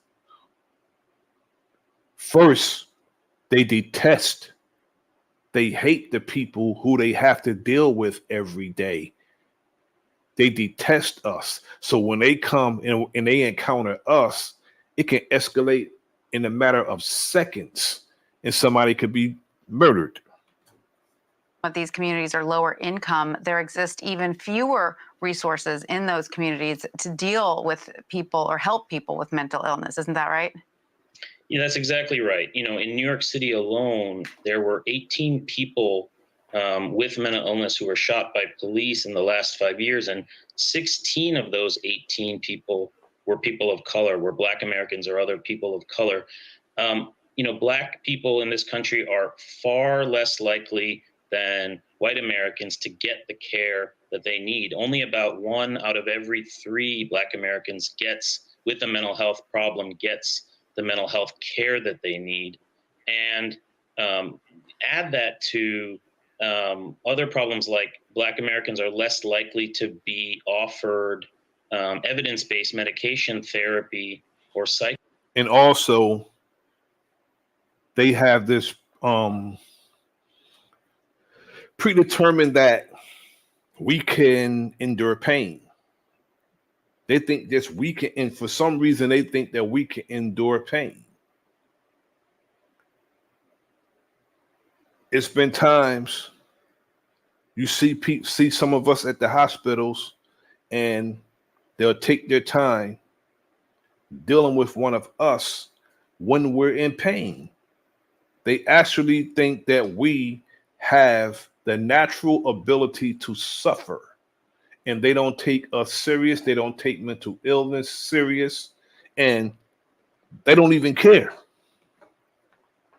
First, they detest, they hate the people who they have to deal with every day. They detest us. So when they come and they encounter us, it can escalate in a matter of seconds, and somebody could be murdered. But these communities are lower income, there exist even fewer resources in those communities to deal with people or help people with mental illness. Isn't that right? Yeah, that's exactly right. In New York City alone, there were 18 people with mental illness who were shot by police in the last 5 years, and 16 of those 18 people were people of color, were Black Americans or other people of color. Black people in this country are far less likely than white Americans to get the care that they need. Only about 1 out of every 3 Black Americans with a mental health problem gets the mental health care that they need. And add that to other problems like Black Americans are less likely to be offered evidence-based medication therapy or psych. And also, they have this predetermined that we can endure pain. They think this we can, and for some reason they think that we can endure pain. It's been times you see some of us at the hospitals, and they'll take their time dealing with one of us when we're in pain. They actually think that we have the natural ability to suffer, and they don't take us serious. They don't take mental illness serious, and they don't even care.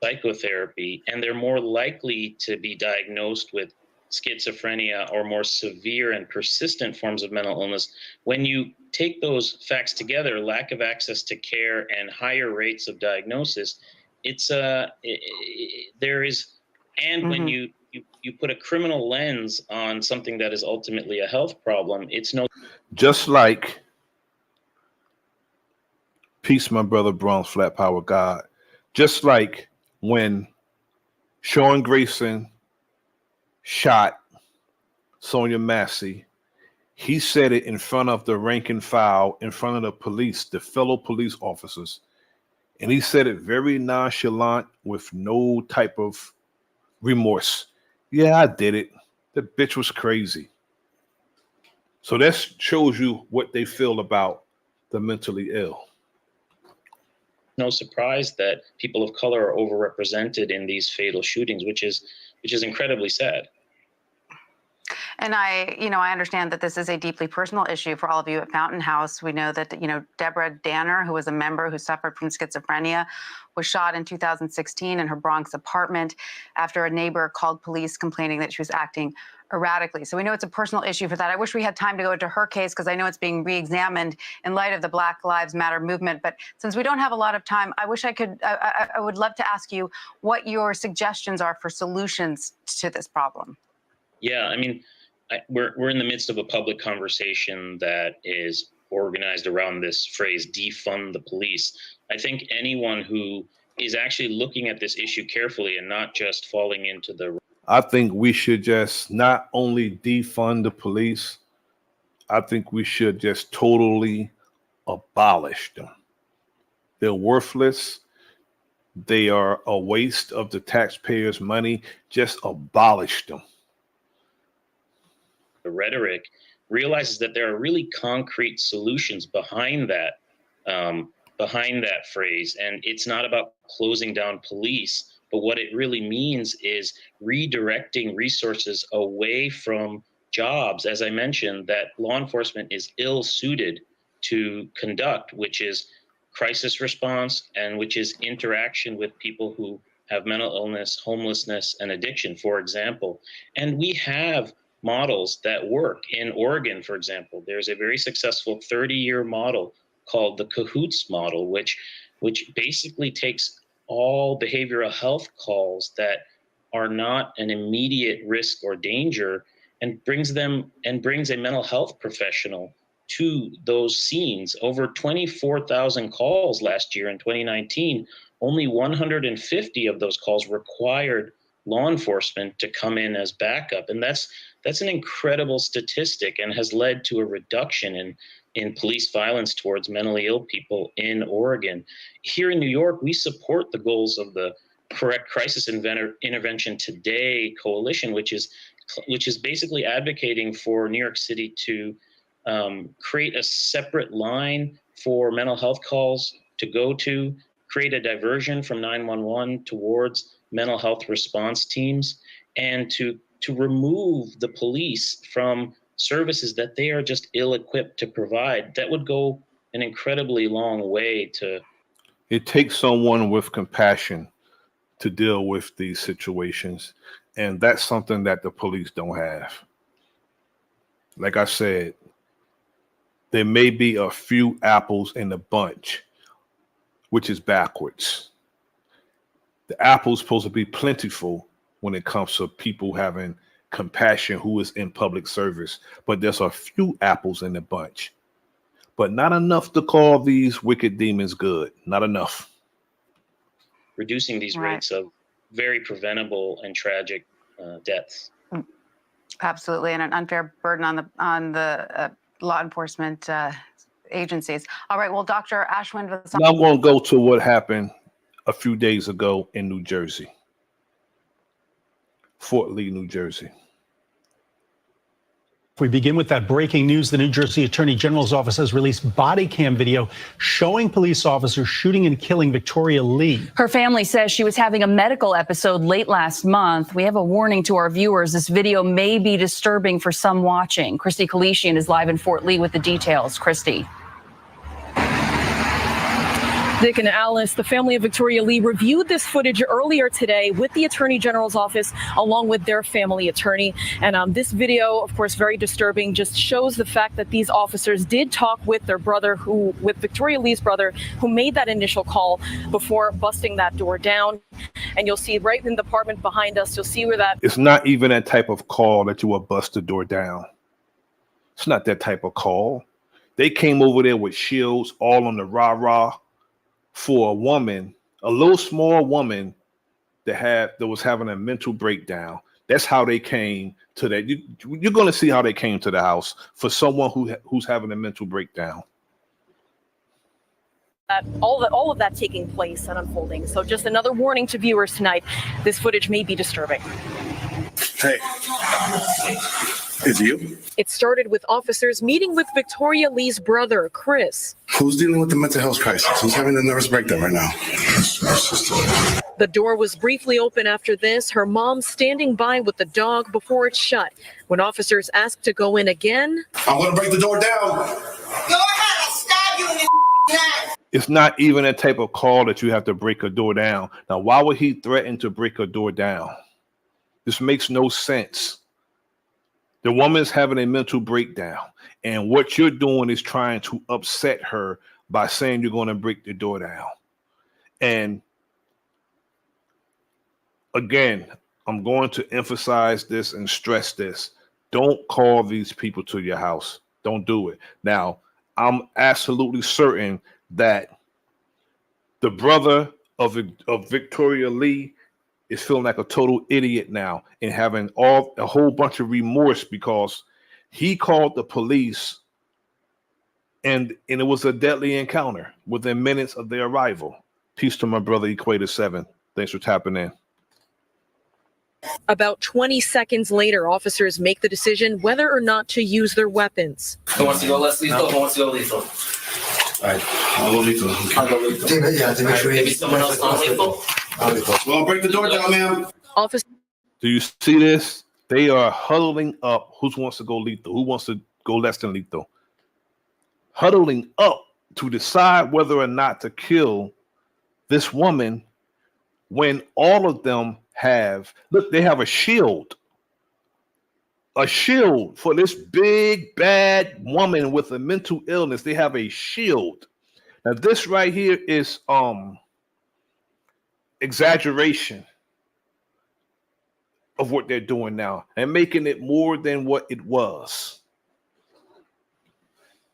Psychotherapy, and they're more likely to be diagnosed with schizophrenia or more severe and persistent forms of mental illness. When you take those facts together, lack of access to care and higher rates of diagnosis, there is, and when you put a criminal lens on something that is ultimately a health problem, it's no. Just like, peace, my brother, Bronze Flat Power God. Just like when Sean Grayson shot Sonia Massey, he said it in front of the rank and file, in front of the police, the fellow police officers. And he said it very nonchalant with no type of remorse. Yeah, I did it. The bitch was crazy. So that shows you what they feel about the mentally ill. No surprise that people of color are overrepresented in these fatal shootings, which is incredibly sad. And I understand that this is a deeply personal issue for all of you at Fountain House. We know that, Deborah Danner, who was a member who suffered from schizophrenia, was shot in 2016 in her Bronx apartment after a neighbor called police complaining that she was acting erratically. So we know it's a personal issue for that. I wish we had time to go into her case because I know it's being re-examined in light of the Black Lives Matter movement. But since we don't have a lot of time, I wish I would love to ask you what your suggestions are for solutions to this problem. Yeah, I mean, we're in the midst of a public conversation that is organized around this phrase, defund the police. I think anyone who is actually looking at this issue carefully and not just falling into the... I think we should just not only defund the police, I think we should just totally abolish them. They're worthless. They are a waste of the taxpayers' money. Just abolish them. The rhetoric realizes that there are really concrete solutions behind that phrase, and it's not about closing down police, but what it really means is redirecting resources away from jobs, as I mentioned, that law enforcement is ill-suited to conduct, which is crisis response and which is interaction with people who have mental illness, homelessness, and addiction, for example. And we have models that work. In Oregon, for example, there's a very successful 30-year model called the CAHOOTS model, which basically takes all behavioral health calls that are not an immediate risk or danger and brings a mental health professional to those scenes. Over 24,000 calls last year in 2019, only 150 of those calls required law enforcement to come in as backup. And that's an incredible statistic and has led to a reduction in police violence towards mentally ill people in Oregon. Here in New York, we support the goals of the Correct Crisis Intervention Today coalition, which is basically advocating for New York City to create a separate line for mental health calls to go to, create a diversion from 911 towards mental health response teams, and to remove the police from services that they are just ill-equipped to provide. That would go an incredibly long way to... It takes someone with compassion to deal with these situations, and that's something that the police don't have. Like I said, there may be a few apples in the bunch, which is backwards. The apple's supposed to be plentiful when it comes to people having compassion who is in public service, but there's a few apples in the bunch, but not enough to call these wicked demons good. Not enough. Reducing these rates of very preventable and tragic deaths. Absolutely, and an unfair burden on the law enforcement agencies. All right, well, Dr. Ashwin, now I'm going to go to what happened a few days ago in New Jersey, Fort Lee, New Jersey. We begin with that breaking news. The New Jersey Attorney General's office has released body cam video showing police officers shooting and killing Victoria Lee. Her family says she was having a medical episode late last month. We have a warning to our viewers. This video may be disturbing for some watching. Christy Kalishian is live in Fort Lee with the details. Christy. Dick and Alice, the family of Victoria Lee, reviewed this footage earlier today with the Attorney General's office, along with their family attorney. And this video, of course, very disturbing, just shows the fact that these officers did talk with their brother, with Victoria Lee's brother, who made that initial call before busting that door down. And you'll see right in the apartment behind us, you'll see where that. It's not even that type of call that you will bust the door down. It's not that type of call. They came over there with shields, all on the rah-rah, for a woman, a little small woman that was having a mental breakdown. That's how they came to that. You're going to see how they came to the house for someone who's having a mental breakdown. All of that taking place and unfolding. So just another warning to viewers tonight. This footage may be disturbing. Hey, is it you? It started with officers meeting with Victoria Lee's brother, Chris. Who's dealing with the mental health crisis? Who's having a nervous breakdown right now? The door was briefly open after this, her mom standing by with the dog before it shut. When officers asked to go in again, I'm going to break the door down. Go ahead, I'll stab you in the neck. It's not even a type of call that you have to break a door down. Now, why would he threaten to break a door down? This makes no sense. The woman's having a mental breakdown, and what you're doing is trying to upset her by saying you're going to break the door down. And again, I'm going to emphasize this and stress this. Don't call these people to your house. Don't do it. Now, I'm absolutely certain that the brother of Victoria Lee is feeling like a total idiot now and having a whole bunch of remorse because he called the police and it was a deadly encounter within minutes of their arrival. Peace to my brother Equator 7. Thanks for tapping in. about 20 seconds later, officers make the decision whether or not to use their weapons. Who wants to go less lethal? Who wants to go lethal? All right, I'll go lethal. I'll go lethal. Yeah, to make sure maybe someone else non-lethal? Well, break the door down, ma'am. Officer. Do you see this? They are huddling up. Who wants to go lethal? Who wants to go less than lethal? Huddling up to decide whether or not to kill this woman when all of them they have a shield for this big, bad woman with a mental illness. They have a shield. Now, this right here is exaggeration of what they're doing now and making it more than what it was.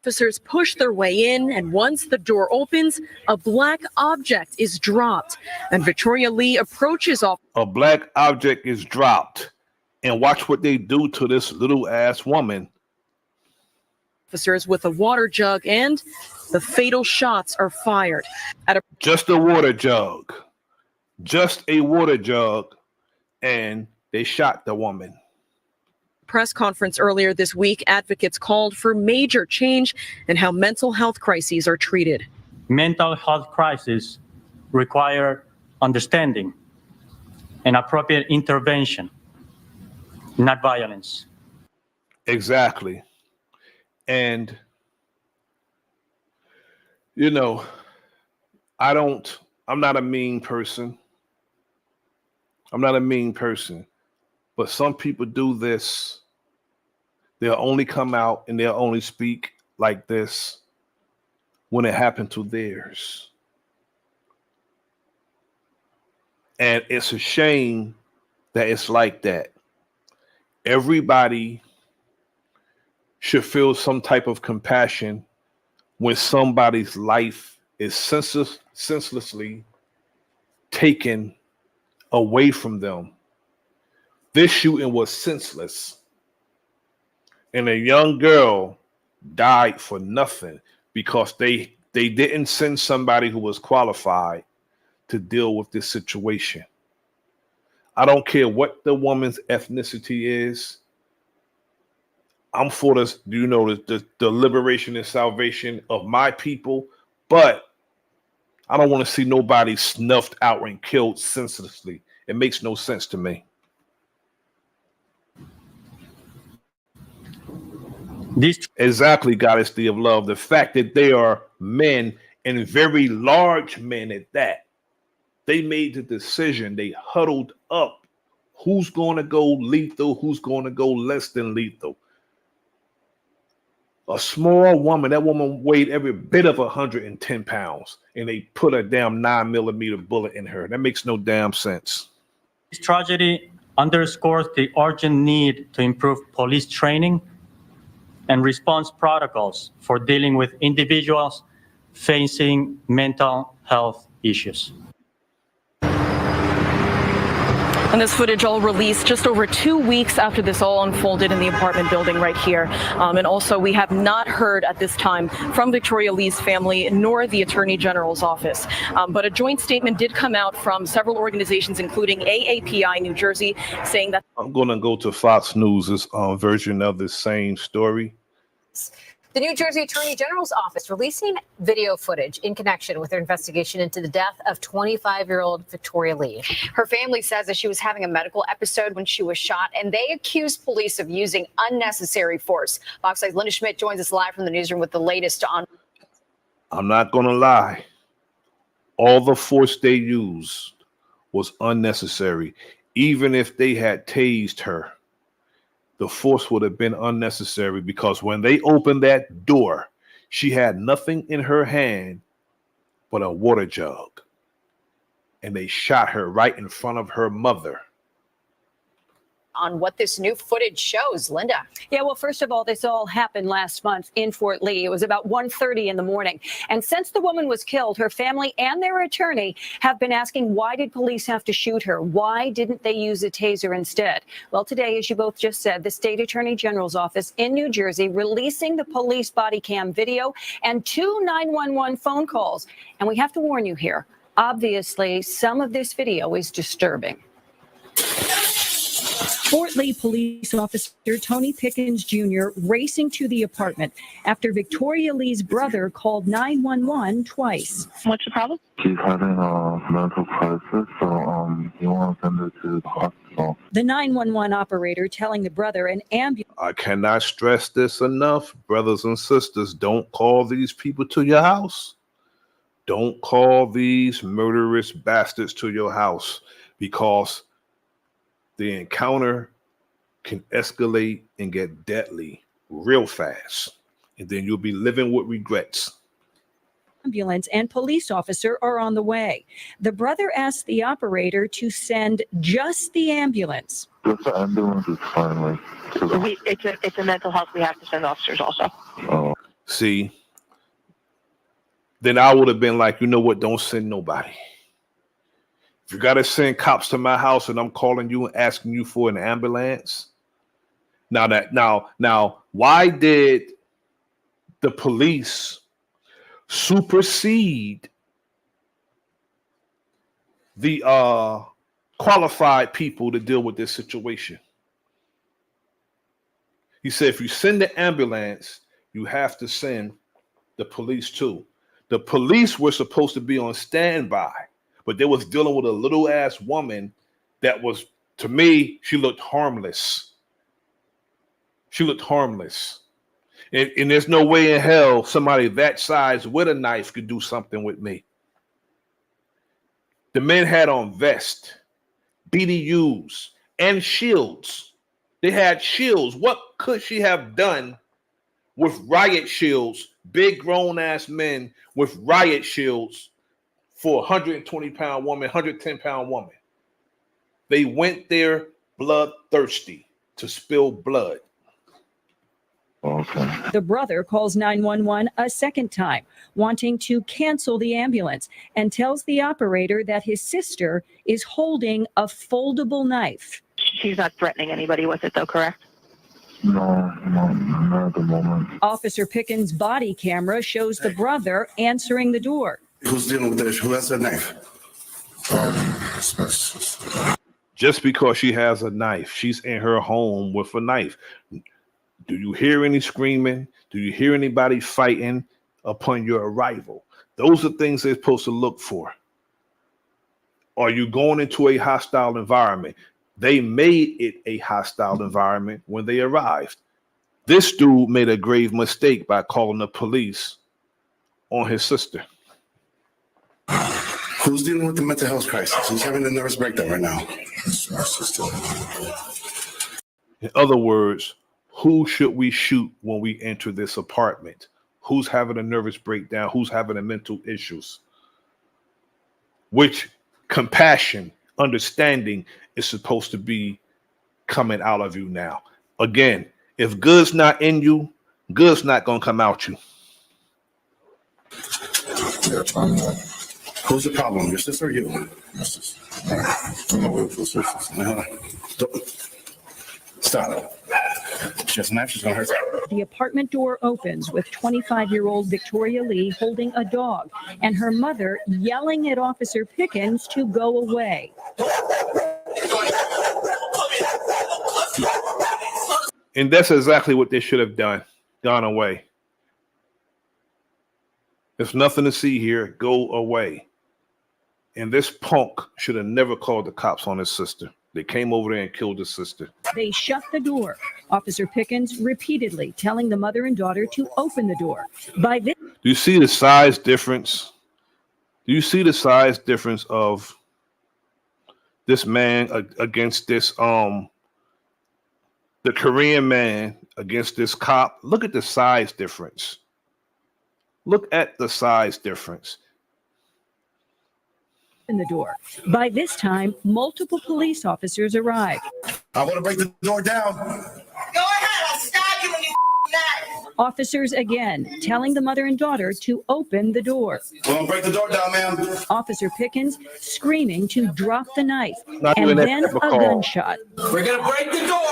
Officers push their way in, and once the door opens, a black object is dropped, and Victoria Lee approaches off. A black object is dropped, and watch what they do to this little ass woman. Officers with a water jug, and the fatal shots are fired. Just a water jug. Just a water jug, and they shot the woman. Press conference earlier this week, advocates called for major change in how mental health crises are treated. Mental health crises require understanding and appropriate intervention, not violence. Exactly. And, you know, I'm not a mean person. But some people do this. They'll only come out and they'll only speak like this when it happened to theirs. And it's a shame that it's like that. Everybody should feel some type of compassion when somebody's life is senselessly taken away from them. This shooting was senseless. And a young girl died for nothing because they didn't send somebody who was qualified to deal with this situation. I don't care what the woman's ethnicity is. I'm for this, the liberation and salvation of my people, but I don't want to see nobody snuffed out and killed senselessly. It makes no sense to me. Exactly, Goddess of Love. The fact that they are men and very large men at that. They made the decision. They huddled up. Who's going to go lethal? Who's going to go less than lethal? A small woman, that woman weighed every bit of 110 pounds, and they put a damn 9mm bullet in her. That makes no damn sense. This tragedy underscores the urgent need to improve police training and response protocols for dealing with individuals facing mental health issues. And this footage all released just over 2 weeks after this all unfolded in the apartment building right here. And also, we have not heard at this time from Victoria Lee's family nor the Attorney General's office. But a joint statement did come out from several organizations, including AAPI New Jersey, saying that I'm going to go to Fox News' version of the same story. The New Jersey Attorney General's office releasing video footage in connection with their investigation into the death of 25-year-old Victoria Lee. Her family says that she was having a medical episode when she was shot, and they accused police of using unnecessary force. Fox 5's Linda Schmidt joins us live from the newsroom with the latest on. I'm not going to lie. All the force they used was unnecessary. Even if they had tased her, the force would have been unnecessary, because when they opened that door, she had nothing in her hand but a water jug. And they shot her right in front of her mother. On what this new footage shows, Linda. Yeah, well, first of all, this all happened last month in Fort Lee. It was about 1:30 in the morning. And since the woman was killed, her family and their attorney have been asking, why did police have to shoot her? Why didn't they use a taser instead? Well, today, as you both just said, the state attorney general's office in New Jersey releasing the police body cam video and 2 911 phone calls. And we have to warn you here. Obviously, some of this video is disturbing. Fort Lee police officer Tony Pickens Jr. racing to the apartment after Victoria Lee's brother called 911 twice. What's the problem? She's having a mental crisis, so you want to send her to the hospital. The 911 operator telling the brother an ambulance. I cannot stress this enough, brothers and sisters. Don't call these people to your house. Don't call these murderous bastards to your house, because the encounter can escalate and get deadly real fast. And then you'll be living with regrets. Ambulance and police officer are on the way. The brother asked the operator to send just the ambulance. Just the ambulance is fine. It's a mental health. We have to send officers also. Oh. See, then I would have been like, you know what? Don't send nobody. If you got to send cops to my house and I'm calling you and asking you for an ambulance. Now, why did the police supersede the qualified people to deal with this situation? He said, if you send the ambulance, you have to send the police too. The police were supposed to be on standby, but they was dealing with a little ass woman that was, to me, she looked harmless. She looked harmless. And there's no way in hell somebody that size with a knife could do something with me. The men had on vests, BDUs, and shields. They had shields. What could she have done with riot shields, big grown-ass men with riot shields for a 120-pound woman, 110-pound woman? They went there bloodthirsty to spill blood. Okay. The brother calls 911 a second time, wanting to cancel the ambulance, and tells the operator that his sister is holding a foldable knife. She's not threatening anybody with it, though, correct? No, not at the moment. Officer Pickens' body camera shows the brother answering the door. Who's dealing with this? Who has a knife? Just because she has a knife, she's in her home with a knife. Do you hear any screaming? Do you hear anybody fighting upon your arrival? Those are things they're supposed to look for. Are you going into a hostile environment? They made it a hostile environment when they arrived. This dude made a grave mistake by calling the police on his sister. Who's dealing with the mental health crisis? Who's having a nervous breakdown right now? In other words, who should we shoot when we enter this apartment? Who's having a nervous breakdown? Who's having a mental issues? Which compassion, understanding is supposed to be coming out of you now. Again, if good's not in you, good's not going to come out you. Who's the problem? Your sister or you? My sister. Stop. She has a knife. She's going to hurt. The apartment door opens with 25-year-old Victoria Lee holding a dog and her mother yelling at Officer Pickens to go away. And that's exactly what they should have done. Gone away. There's nothing to see here. Go away. And this punk should have never called the cops on his sister. They came over there and killed his sister. They shut the door. Officer Pickens repeatedly telling the mother and daughter to open the door. By this, Do you see the size difference? Do you see the size difference of this man against this the Korean man against this cop? Look at the size difference. Look at the size difference. in the door. By this time, multiple police officers arrived. I want to break the door down. Go ahead, I'll stab you in your neck. Officers again telling the mother and daughter to open the door. Well, break the door down, ma'am. Officer Pickens screaming to drop the knife. Not And even that then a typical. gunshot. We're gonna break the door.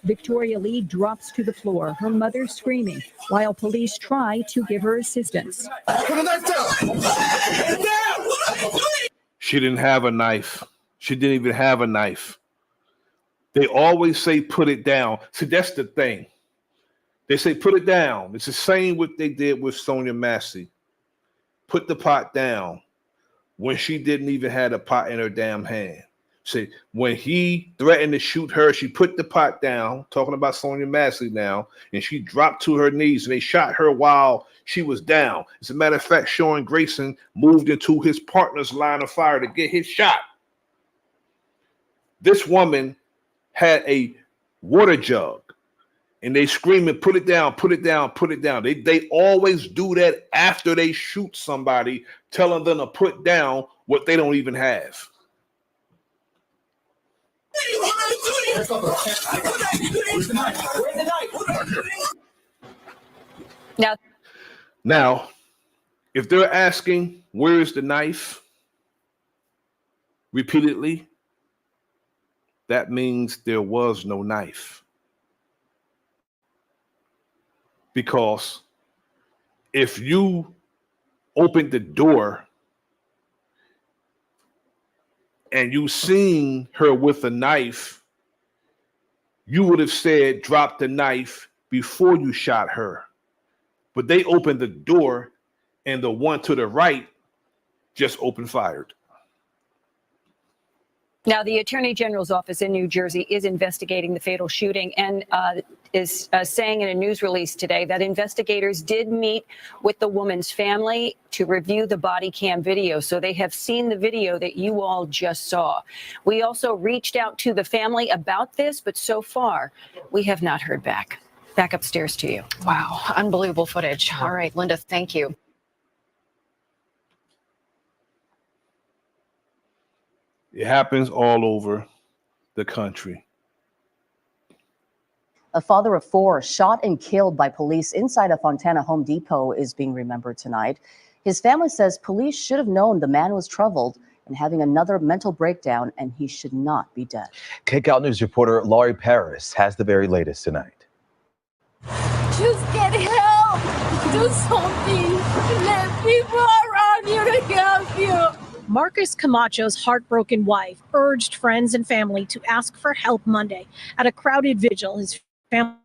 Victoria Lee drops to the floor, her mother screaming, while police try to give her assistance. She didn't have a knife. She didn't even have a knife. They always say, put it down. See, that's the thing. They say, put it down. It's the same what they did with Sonia Massey. Put the pot down when she didn't even have a pot in her damn hand. See, when he threatened to shoot her, she put the pot down, talking about Sonia Massey now, and she dropped to her knees, and they shot her while she was down. As a matter of fact, Sean Grayson moved into his partner's line of fire to get his shot. This woman had a water jug, and they screaming, put it down, put it down, put it down. They always do that after they shoot somebody, telling them to put down what they don't even have. Now, if they're asking, where is the knife? Repeatedly, that means there was no knife. Because if you opened the door and you seen her with a knife, you would have said, drop the knife before you shot her. But they opened the door and the one to the right just opened fired. Now, the Attorney General's office in New Jersey is investigating the fatal shooting and is saying in a news release today that investigators did meet with the woman's family to review the body cam video. So they have seen the video that you all just saw. We also reached out to the family about this, but so far we have not heard back. Back upstairs to you. Wow, unbelievable footage. All right, Linda, thank you. It happens all over the country. A father of four shot and killed by police inside a Fontana Home Depot is being remembered tonight. His family says police should have known the man was troubled and having another mental breakdown, and he should not be dead. KCAL News reporter Laurie Paris has the very latest tonight. Just get help. Do something. Let people around you to help you. Marcus Camacho's heartbroken wife urged friends and family to ask for help Monday. At a crowded vigil, his family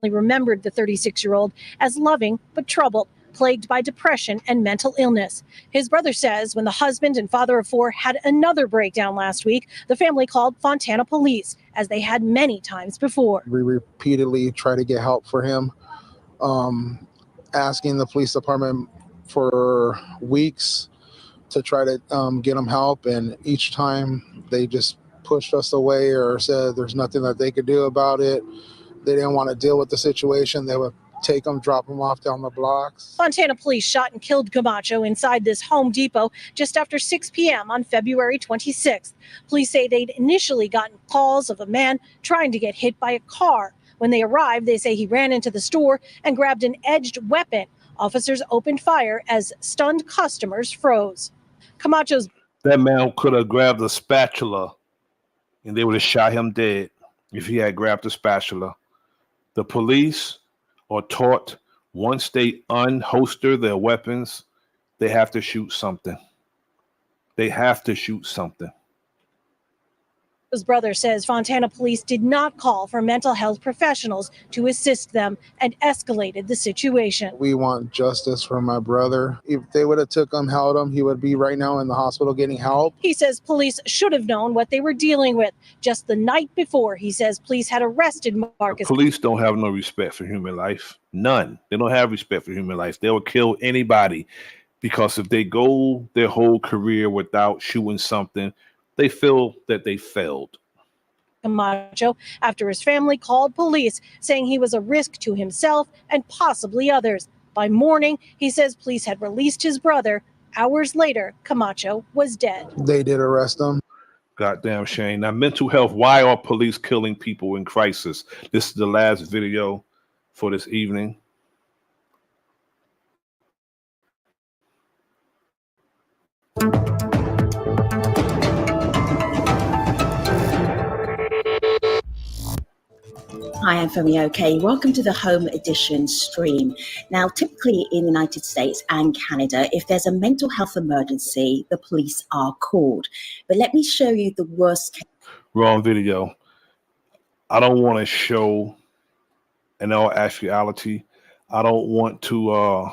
remembered the 36-year-old as loving but troubled. plagued by depression and mental illness. His brother says when the husband and father of four had another breakdown last week, the family called Fontana police, as they had many times before. We repeatedly try to get help for him, asking the police department for weeks to try to get him help, and each time they just pushed us away or said there's nothing that they could do about it. They didn't want to deal with the situation. They would take him, drop him off down the blocks. Fontana police shot and killed Camacho inside this Home Depot just after 6 p.m. on February 26th. Police say they'd initially gotten calls of a man trying to get hit by a car. When they arrived, they say he ran into the store and grabbed an edged weapon. Officers opened fire as stunned customers froze. Camacho's That man could have grabbed a spatula and they would have shot him dead if he had grabbed the spatula. The police are taught once they unholster their weapons, they have to shoot something. They have to shoot something. His brother says Fontana police did not call for mental health professionals to assist them and escalated the situation. We want justice for my brother. If they would have took him, held him, he would be right now in the hospital getting help. He says police should have known what they were dealing with. Just the night before, he says police had arrested Marcus. Police don't have no respect for human life. None. They don't have respect for human life. They will kill anybody because if they go their whole career without shooting something, they feel that they failed. Camacho after his family called police saying he was a risk to himself and possibly others. By morning, he says police had released his brother. Hours later, Camacho was dead. They did arrest him. Goddamn shame. Now, mental health. Why are police killing people in crisis? This is the last video for this evening. Hi, I'm Femi OK. Welcome to the Home Edition stream. Now, typically in the United States and Canada, if there's a mental health emergency, the police are called. But let me show you the worst case. Wrong video. I don't want to show, in all actuality, I don't want to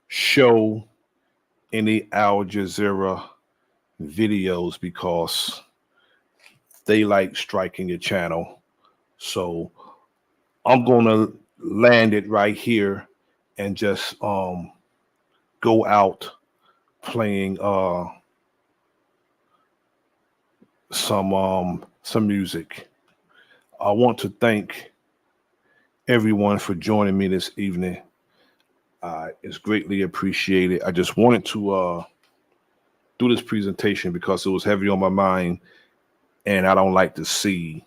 show any Al Jazeera videos because they like striking your channel. So I'm going to land it right here and just go out playing some music. I want to thank everyone for joining me this evening. It's greatly appreciated. I just wanted to do this presentation because it was heavy on my mind, and I don't like to see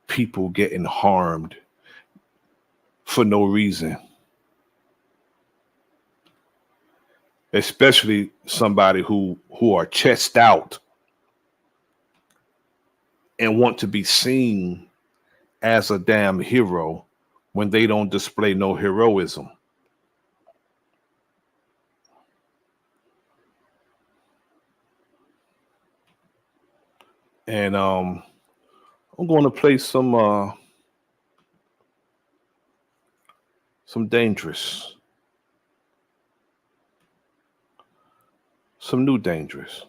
people getting harmed for no reason, especially somebody who are chest out and want to be seen as a damn hero when they don't display no heroism. And I'm going to play some dangerous, some new dangerous.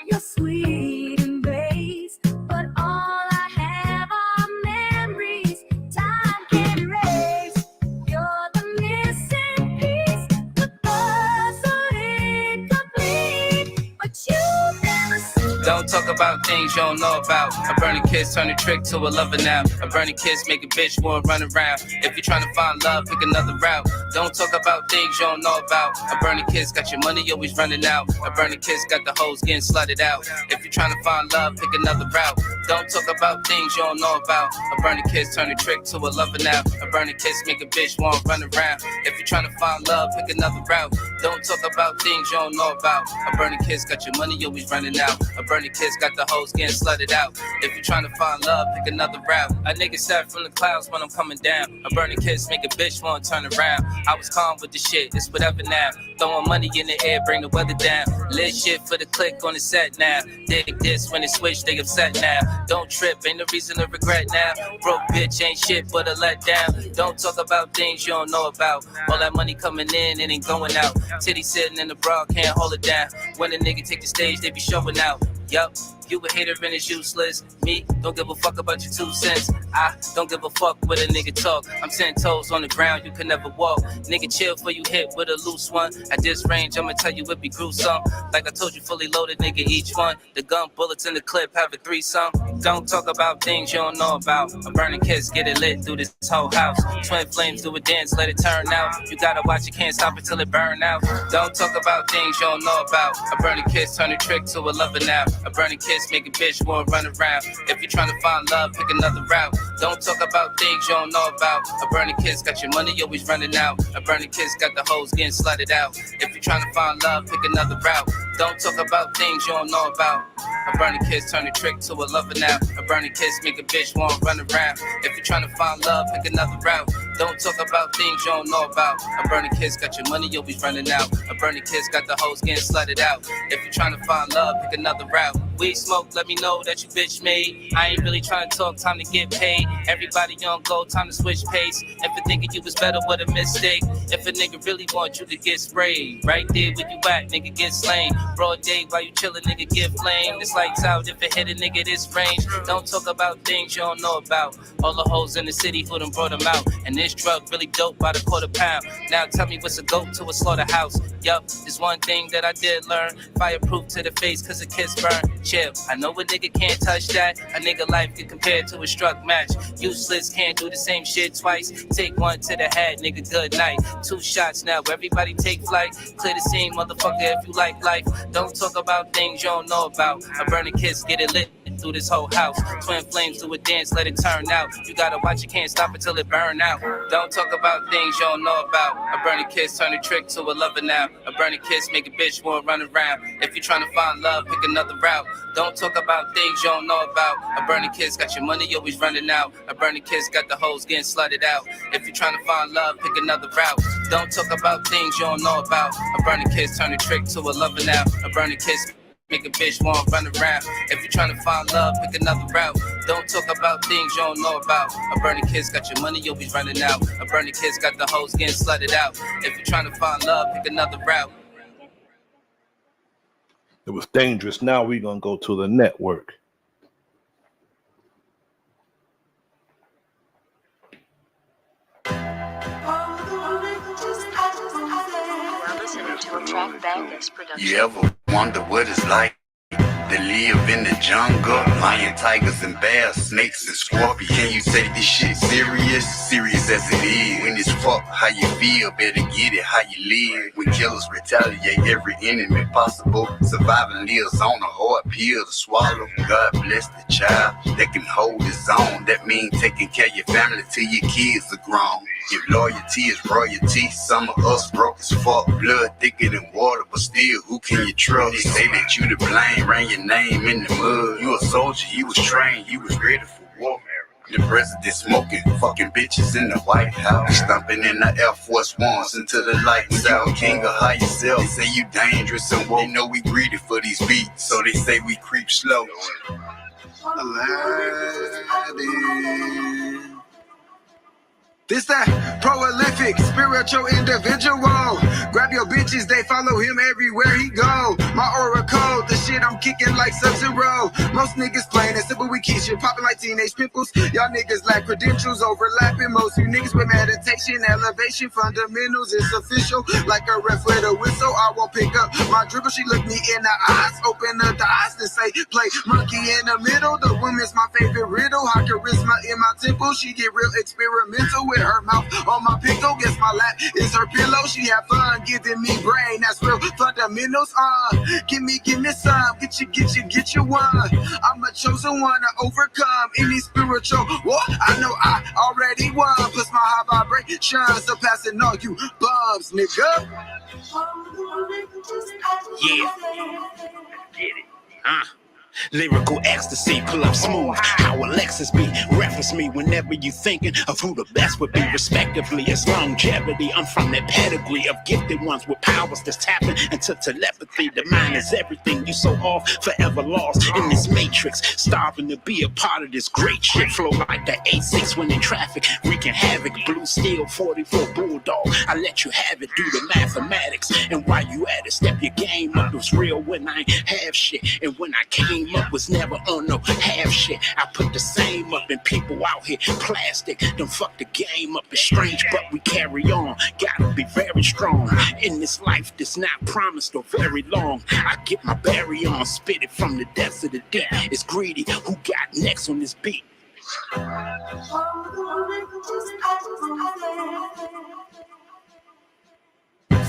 You're sweet embrace, but all I have are memories. Time can erase. You're the missing piece. The puzzle incomplete, but you never see. Don't talk about things you don't know about. A burning kiss turn a trick to a lover now. A burning kiss make a bitch wanna run around. If you're trying to find love, pick another route. Don't talk about things you don't know about. A burning kiss got your money always running out. A burning kiss got the hoes getting slutted out. If you're trying to find love, pick another route. Don't talk about things you don't know about. A burning kiss turn a trick to a lover now. A burning kiss make a bitch wanna run around. If you're trying to find love, pick another route. Don't talk about things you don't know about. A burning kiss got your money always running out. A burning kiss got the hoes getting slutted out. If you're trying to find love, pick another route. A nigga sat from the clouds when I'm coming down. A burning kiss make a bitch wanna turn around. I was calm with the shit, it's whatever now. Throwing money in the air, bring the weather down. Lit shit for the click on the set now. Dig this when it switch, they upset now. Don't trip, ain't no reason to regret now. Broke bitch ain't shit but a letdown. Don't talk about things you don't know about. All that money coming in, it ain't going out. Titty sitting in the bra, can't hold it down. When a nigga take the stage, they be showing out. Yup, you a hater and it's useless. Me, don't give a fuck about your 2 cents. I don't give a fuck what a nigga talk. I'm 10 toes on the ground, you can never walk. Nigga chill for you hit with a loose one. At this range, I'ma tell you it be gruesome. Like I told you, fully loaded, nigga, each one. The gun bullets in the clip have a threesome. Don't talk about things you don't know about. A burning kiss, get it lit through this whole house. Twin flames do a dance, let it turn out. You gotta watch, you can't stop it till it burn out. Don't talk about things you don't know about. A burning kiss turn a trick to a lover now. A burning kiss make a bitch wanna run around. If you're trying to find love, pick another route. Don't talk about things you don't know about. A burning kiss got your money always running out. A burning kiss got the hoes getting slutted out. If you're trying to find love, pick another route. Don't talk about things you don't know about. A burning kiss turn a trick to a lover now. A burning kiss make a bitch wanna run around. If you're trying to find love, pick another route. Don't talk about things you don't know about. A burning kiss got your money always running out. A burning kiss got the hoes getting slutted out. If you're trying to find love, pick another route. Weed smoke, let me know that you bitch made. I ain't really trying to talk, time to get paid. Everybody on go, time to switch pace. If a thinking you was better, what a mistake. If a nigga really want you to get sprayed, right there where you at, nigga get slain. Broad day while you chillin', nigga get flame. It's lights out if it hit a nigga this range. Don't talk about things you don't know about. All the hoes in the city who done brought them out. And this drug really dope by the quarter pound. Now tell me what's a goat to a slaughterhouse. Yup, there's one thing that I did learn. Fireproof to the face cause a kiss burn. Chill, I know a nigga can't touch that. A nigga life get compared to a struck match. Useless, can't do the same shit twice. Take one to the head, nigga, good night. 2 shots now, everybody take flight. Clear the scene, motherfucker, if you like life. Don't talk about things you don't know about. A burning kiss, get it lit through this whole house. Twin flames do a dance, let it turn out. You gotta watch, you can't stop it till it burn out. Don't talk about things you don't know about. A burning kiss turn a trick to a lover now. A burning kiss make a bitch wanna run around. If you're trying to find love, pick another route. Don't talk about things you don't know about. A burning kiss got your money always running out. A burning kiss got the hoes getting slutted out. If you're trying to find love, pick another route. Don't talk about things you don't know about. A burning kiss turn a trick to a lover now. A burning kiss make a bitch wanna run around. If you're trying to find love, pick another route. Don't talk about things you don't know about. A burning kiss got your money always running out. A burning kiss got the hoes getting slutted out. If you're trying to find love, pick another route. It was dangerous. Now we're gonna go to the network. You ever wonder what it's like to live in the jungle? Lion, tigers, and bears, snakes, and scorpions. Can you take this shit serious? Serious as it is. When it's fuck how you feel, better get it how you live. When killers retaliate every enemy possible, surviving lives on a hard pill to swallow. God bless the child that can hold his own. That means taking care of your family till your kids are grown. If loyalty is royalty, some of us broke as fuck. Blood thicker than water, but still, who can you trust? They say that you to blame, ran your name in the mud. You a soldier, you was trained, you was ready for war. The president smoking, fucking bitches in the White House. Stomping in the Air Force Ones until the lights out. King of high yourself, they say you dangerous and woke. They know we greedy for these beats, so they say we creep slow. Aladdin. This that prolific, spiritual individual. Grab your bitches, they follow him everywhere he go. My aura code, the shit I'm kicking like Sub-Zero. Most niggas playing it simple, we keep shit popping like teenage pimples. Y'all niggas lack credentials, overlapping. Most you niggas with meditation, elevation, fundamentals. It's official, like a ref with a whistle. I won't pick up my dribble. She look me in the eyes, open up the eyes and say, play monkey in the middle. The woman's my favorite riddle. High charisma in my temple. She get real experimental with her mouth on my pickle. Guess my lap is her pillow. She have fun giving me brain. That's real fundamentals. Give me some. time. Get your one. I'm a chosen one to overcome any spiritual war. I know I already won. Plus my high vibration surpassing all you bums, nigga. Yeah. Get it. Lyrical ecstasy, pull up smooth. How will Lexus be? Reference me whenever you thinking of who the best would be, respectively. It's longevity. I'm from that pedigree of gifted ones with powers that's tapping into telepathy. The mind is everything. You so off, forever lost in this matrix. Starving to be a part of this great shit. Flow like that 8-6 when in traffic, wreaking havoc. Blue steel 44 bulldog. I let you have it, do the mathematics. And while you at it, step your game up. It was real when I ain't have shit. And when I came up was never on no half shit. I put the same up, and people out here plastic. Don't fuck the game up. It's strange, but we carry on. Gotta be very strong in this life that's not promised or very long. I get my berry on, spit it from the depths of the deep. It's greedy. Who got next on this beat?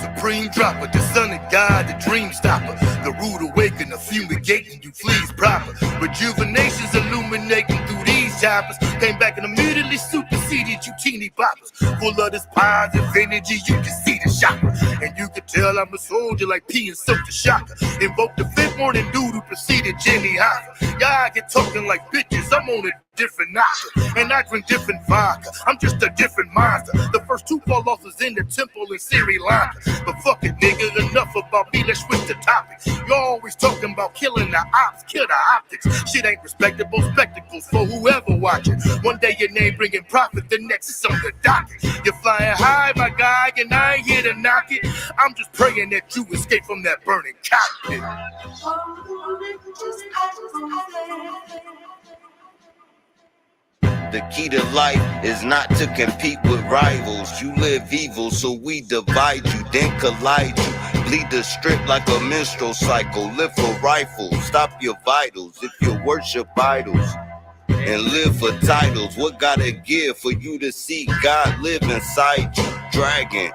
Supreme dropper, the son of God, the dream stopper, the rude awakener, fumigating you fleas proper. Rejuvenation's illuminating through these choppers. Came back and immediately superseded you teeny boppers. Full of this positive energy, you can see the chakra. And you can tell I'm a soldier like P and Silk the Shocker. Invoke the fifth morning dude who preceded Jenny Hoffa. Y'all get talking like bitches, I'm on a different knocker. And I drink different vodka, I'm just a different monster. The first two fall off was in the temple in Sri Lanka. But fuck it, nigga, enough about me, let's switch the topic. You're always talking about killing the ops, kill the optics. Shit ain't respectable spectacles for whoever watching. One day your name bringing profit, the next is on the docket. You're flying high, my guy, and I ain't here to knock it. I'm just praying that you escape from that burning cockpit. The key to life is not to compete with rivals. You live evil, so we divide you, then collide you. Bleed the strip like a menstrual cycle. Live for rifles, stop your vitals if you worship idols. And live for titles. What gotta give for you to see God live inside you? Dragon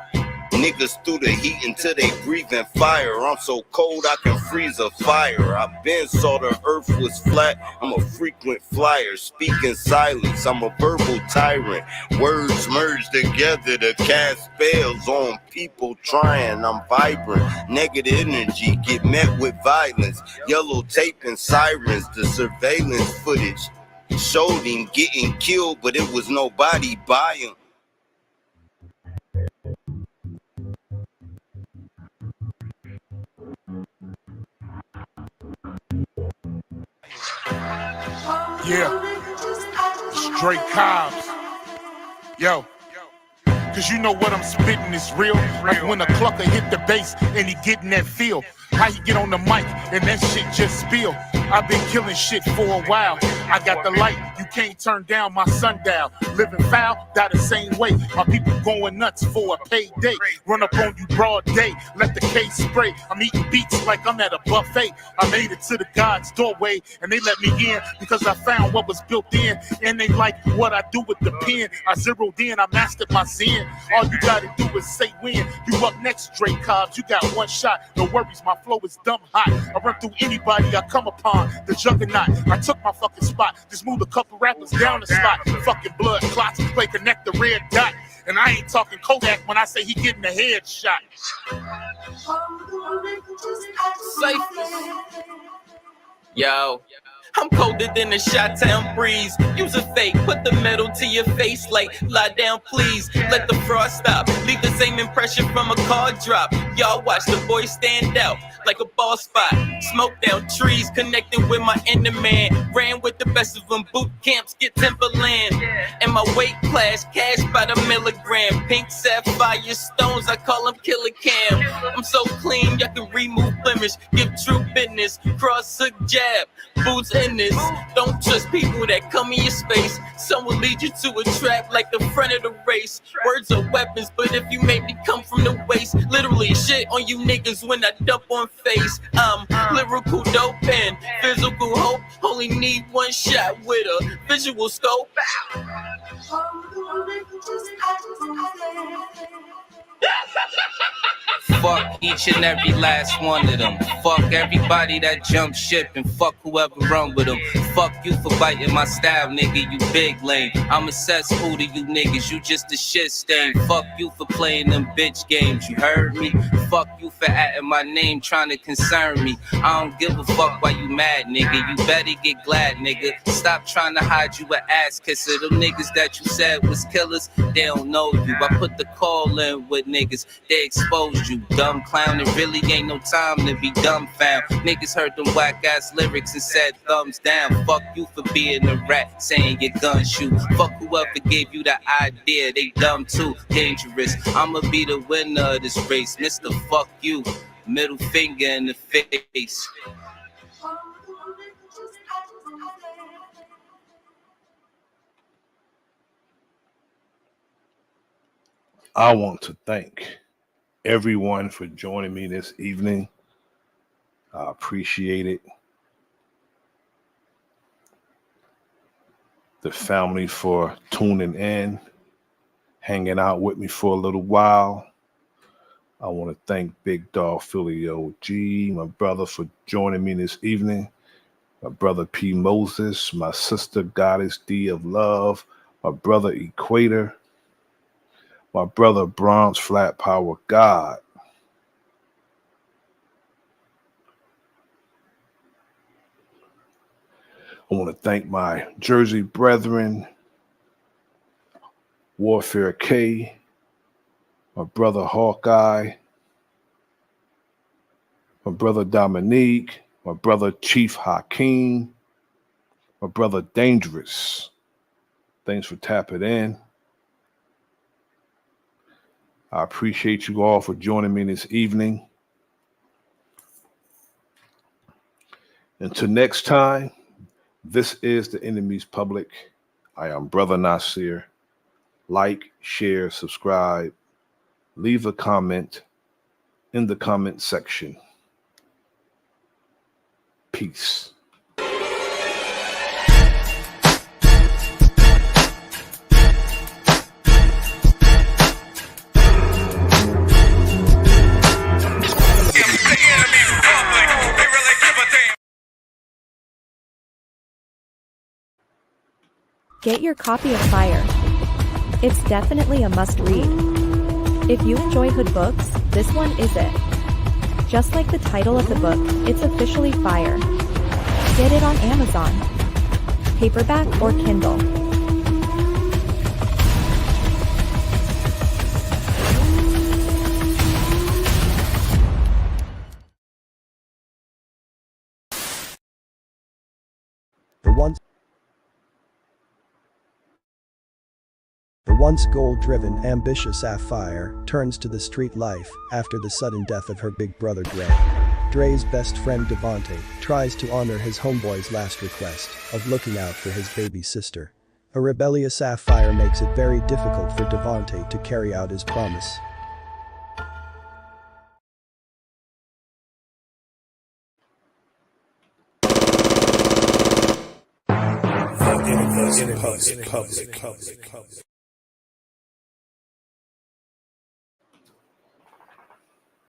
niggas through the heat until they breathing fire. I'm so cold I can freeze a fire. I been saw the earth was flat. I'm a frequent flyer, speak in silence. I'm a verbal tyrant. Words merge together to cast spells on people trying. I'm vibrant. Negative energy get met with violence. Yellow tape and sirens. The surveillance footage showed him getting killed, but it was nobody by him. Yeah, straight Cobbs. Yo, cause you know what I'm spitting is real. Like when a clucker hit the bass and he getting that feel. How he get on the mic and that shit just spill. I've been killing shit for a while. I got the light, you can't turn down my sundial. Living foul, die the same way. My people going nuts for a payday. Run up on you broad day, let the case spray. I'm eating beats like I'm at a buffet. I made it to the God's doorway and they let me in because I found what was built in. And they like what I do with the pen. I zeroed in, I mastered my zen. All you gotta do is say when. You up next, Drake Cobbs, you got one shot. No worries, my flow is dumb hot. I run through anybody I come upon. The juggernaut, I took my fucking spot. Just moved a couple rappers down the slot. Fucking blood clots, play connect the red dot. And I ain't talking Kodak when I say he getting a headshot. Safe. Yo, I'm colder than a Chi-Town breeze. Use a fake, put the metal to your face like, lie down please. Let the fraud stop, leave the same impression from a car drop. Y'all watch the boy stand out like a ball spot. Smoke down trees, connecting with my inner man. Ran with the best of them, boot camps get Timberland. And my weight class, cash by the milligram. Pink sapphire stones, I call them killer cam. I'm so clean, y'all can remove blemish. Give true business, cross hook jab, boots in this. Don't trust people that come in your space. Some will lead you to a trap like the front of the race. Words are weapons, but if you make me come from the waist, literally shit on you niggas when I dump on face. I'm lyrical dope and physical hope. Only need one shot with a visual scope. Fuck each and every last one of them. Fuck everybody that jumped ship and fuck whoever run with them. Fuck you for biting my style, nigga, you big lame. I'm a cesspool to you niggas, you just a shit stain. Fuck you for playing them bitch games, you heard me? Fuck you for adding my name, trying to concern me. I don't give a fuck why you mad, nigga. You better get glad, nigga. Stop trying to hide you an ass kisser. Them niggas that you said was killers, they don't know you. I put the call in with niggas, they exposed you. Dumb clown, it really ain't no time to be dumbfound. Niggas heard them whack ass lyrics and said thumbs down. Fuck you for being a rat, saying your gun shoot. Fuck whoever gave you the idea, they dumb too, dangerous. I'ma be the winner of this race, Mr. Fuck you. Middle finger in the face. I want to thank everyone for joining me this evening. I appreciate it. The family for tuning in, hanging out with me for a little while. I want to thank Big Dog Philly OG, my brother, for joining me this evening. My brother P. Moses, my sister Goddess D of Love, my brother Equator, my brother Bronze Flat Power God. I want to thank my Jersey brethren, Warfare K, my brother Hawkeye, my brother Dominique, my brother Chief Hakeem, my brother Dangerous. Thanks for tapping in. I appreciate you all for joining me this evening. Until next time, this is The Enemy's Public. I am Bro.Nasir. Like, share, subscribe, leave a comment in the comment section. Peace. Get your copy of Fire. It's definitely a must-read. If you enjoy hood books, this one is it. Just like the title of the book, it's officially Fire. Get it on Amazon, paperback or Kindle. The once goal-driven, ambitious Sapphire turns to the street life after the sudden death of her big brother Dre. Dre's best friend Devontae tries to honor his homeboy's last request of looking out for his baby sister. A rebellious Sapphire makes it very difficult for Devontae to carry out his promise. Public.